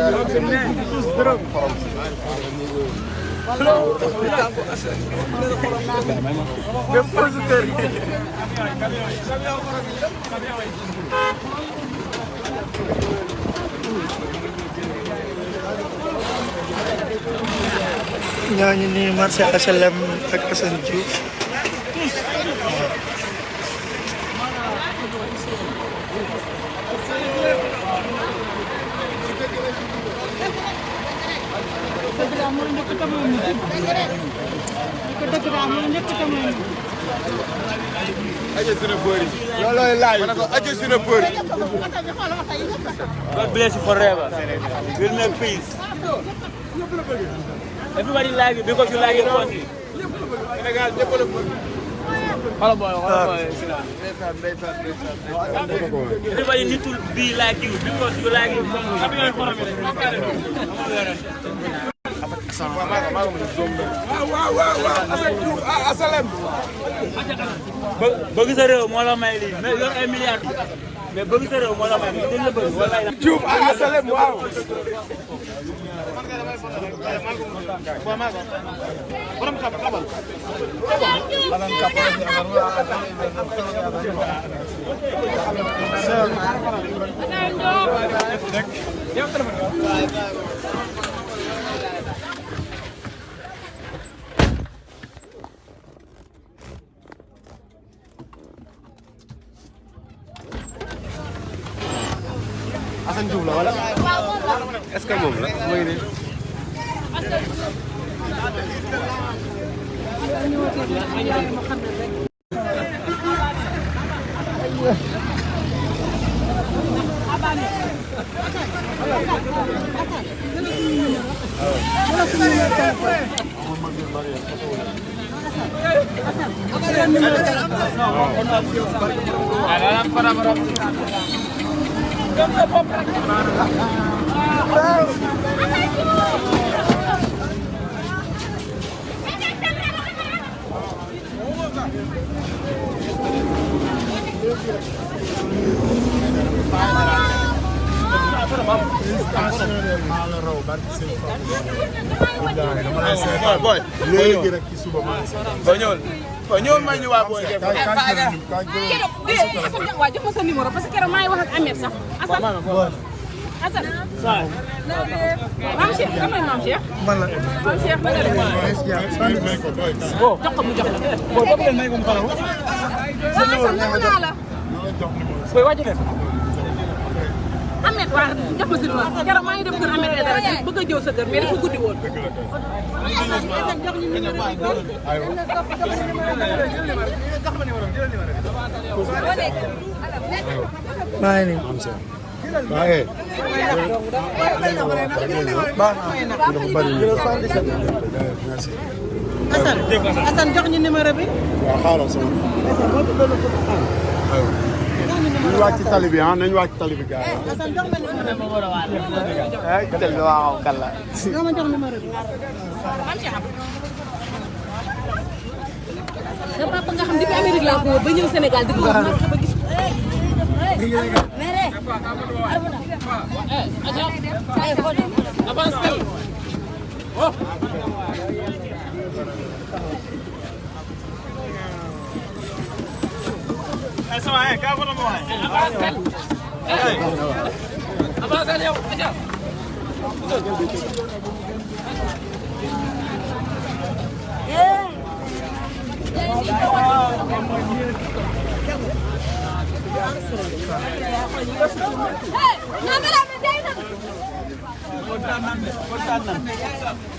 ñoo ngi nii marché HLM ak Assane Diouf aja sunu bëri. loolooy laaj. ma ne ko aja sunu bëri. God bless you forever. We'll make peace. Everybody like it because you like it country. Everybody need to be like you because you like it. bëgg sa réew moo la may lii mais yor ay milliards mais bëgg sa réew moo la may lii dañ la bëgg wala ay Diouf asalem waaw Assane Diouf la wala est-ce que moom la mooy nii boy léegi rek ci suba ma ba ñëwal may ñu waa boy waaw jox ma sa numéro parce que keroog maa ngi wax ak Ameth sax Assane maam Cheikh kan mooy maam Cheikh man la maam Cheikh ba nga def jox ko mu jox la boo dëgg leen may ko mu xalaw boy wàcc leen Ameth waa jox ma sa numéro keroog maa ngi dem kër Ameth dara bëgg a jëw sa kër mais dafa guddi woon maa ngi nii Assane jox ñu numéro bi. waaw xaaral sama nañu wàcc tali bi ah nañu wàcc tali bi gars yi. Assane jox ma numéro bi. waaw kala Ñoo ma jox numéro bi. sa papa nga xam depuis Amérique laa ko woo ba ñëw Sénégal di ko wax ba gis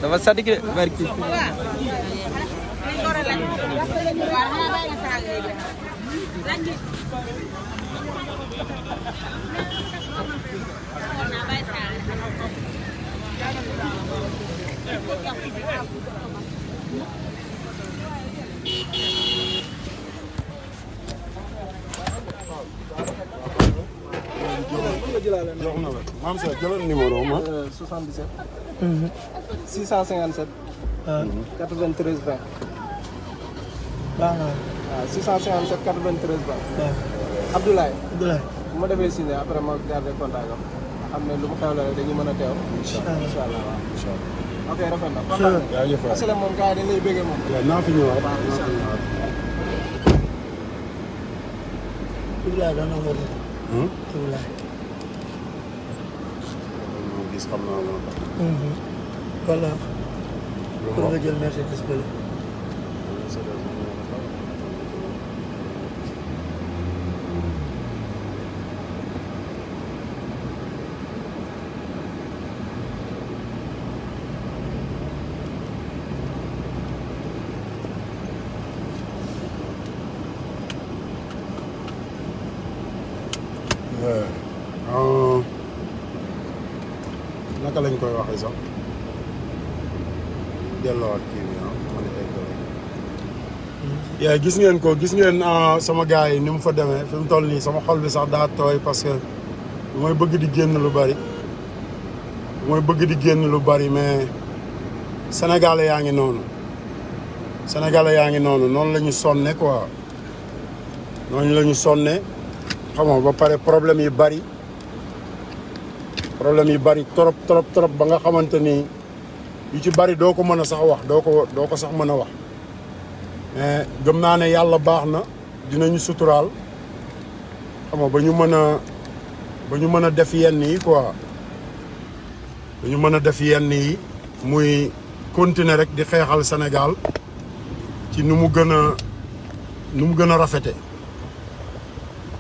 dafa sadik de barki jox na la maam Cheikh jëlal numéro ma. 77 657 93 20 baax na waaw 657 93 20 waaw Abdoulaye Abdoulaye bu ma defee signé après ma garder contact am xam ne lu mu xew la rek dañuy mën a teew incha allah waaw incha allah ok rafet na jaajëf waay. parce que moom gars yi dañ lay bëggee moom naa fi ñëwaat naa fi ñëwaat. Abdoulaye daan na wër Abdoulaye gis xam naa loolu tax. voilà pour nga jël Mercedes bële naka lañ koy waxee sax. delloowaat kii bi yaa gis ngeen ko gis ngeen sama gars yi ni mu fa demee fi mu toll nii sama xol bi sax daa tooy parce que mooy bëgg di génn lu bari mais sénégalais yaa ngi noonu noonu la ñu sonne quoi noonu la ñu sonne xam nga ba pare problème yi bari trop ba nga xamante ni yu ci bari doo ko mën a sax wax doo ko sax mën a wax mais gëm naa ne yàlla baax na dinañu suturaal xam nga ba ñu mën a def yenn yi quoi ba ñu mën a def yenn yi muy continuer rek di xeexal Sénégal ci nu mu gën a rafete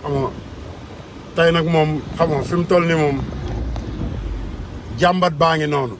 xam nga tey nag moom xam nga fi mu toll ni moom jàmbat baa ngi noonu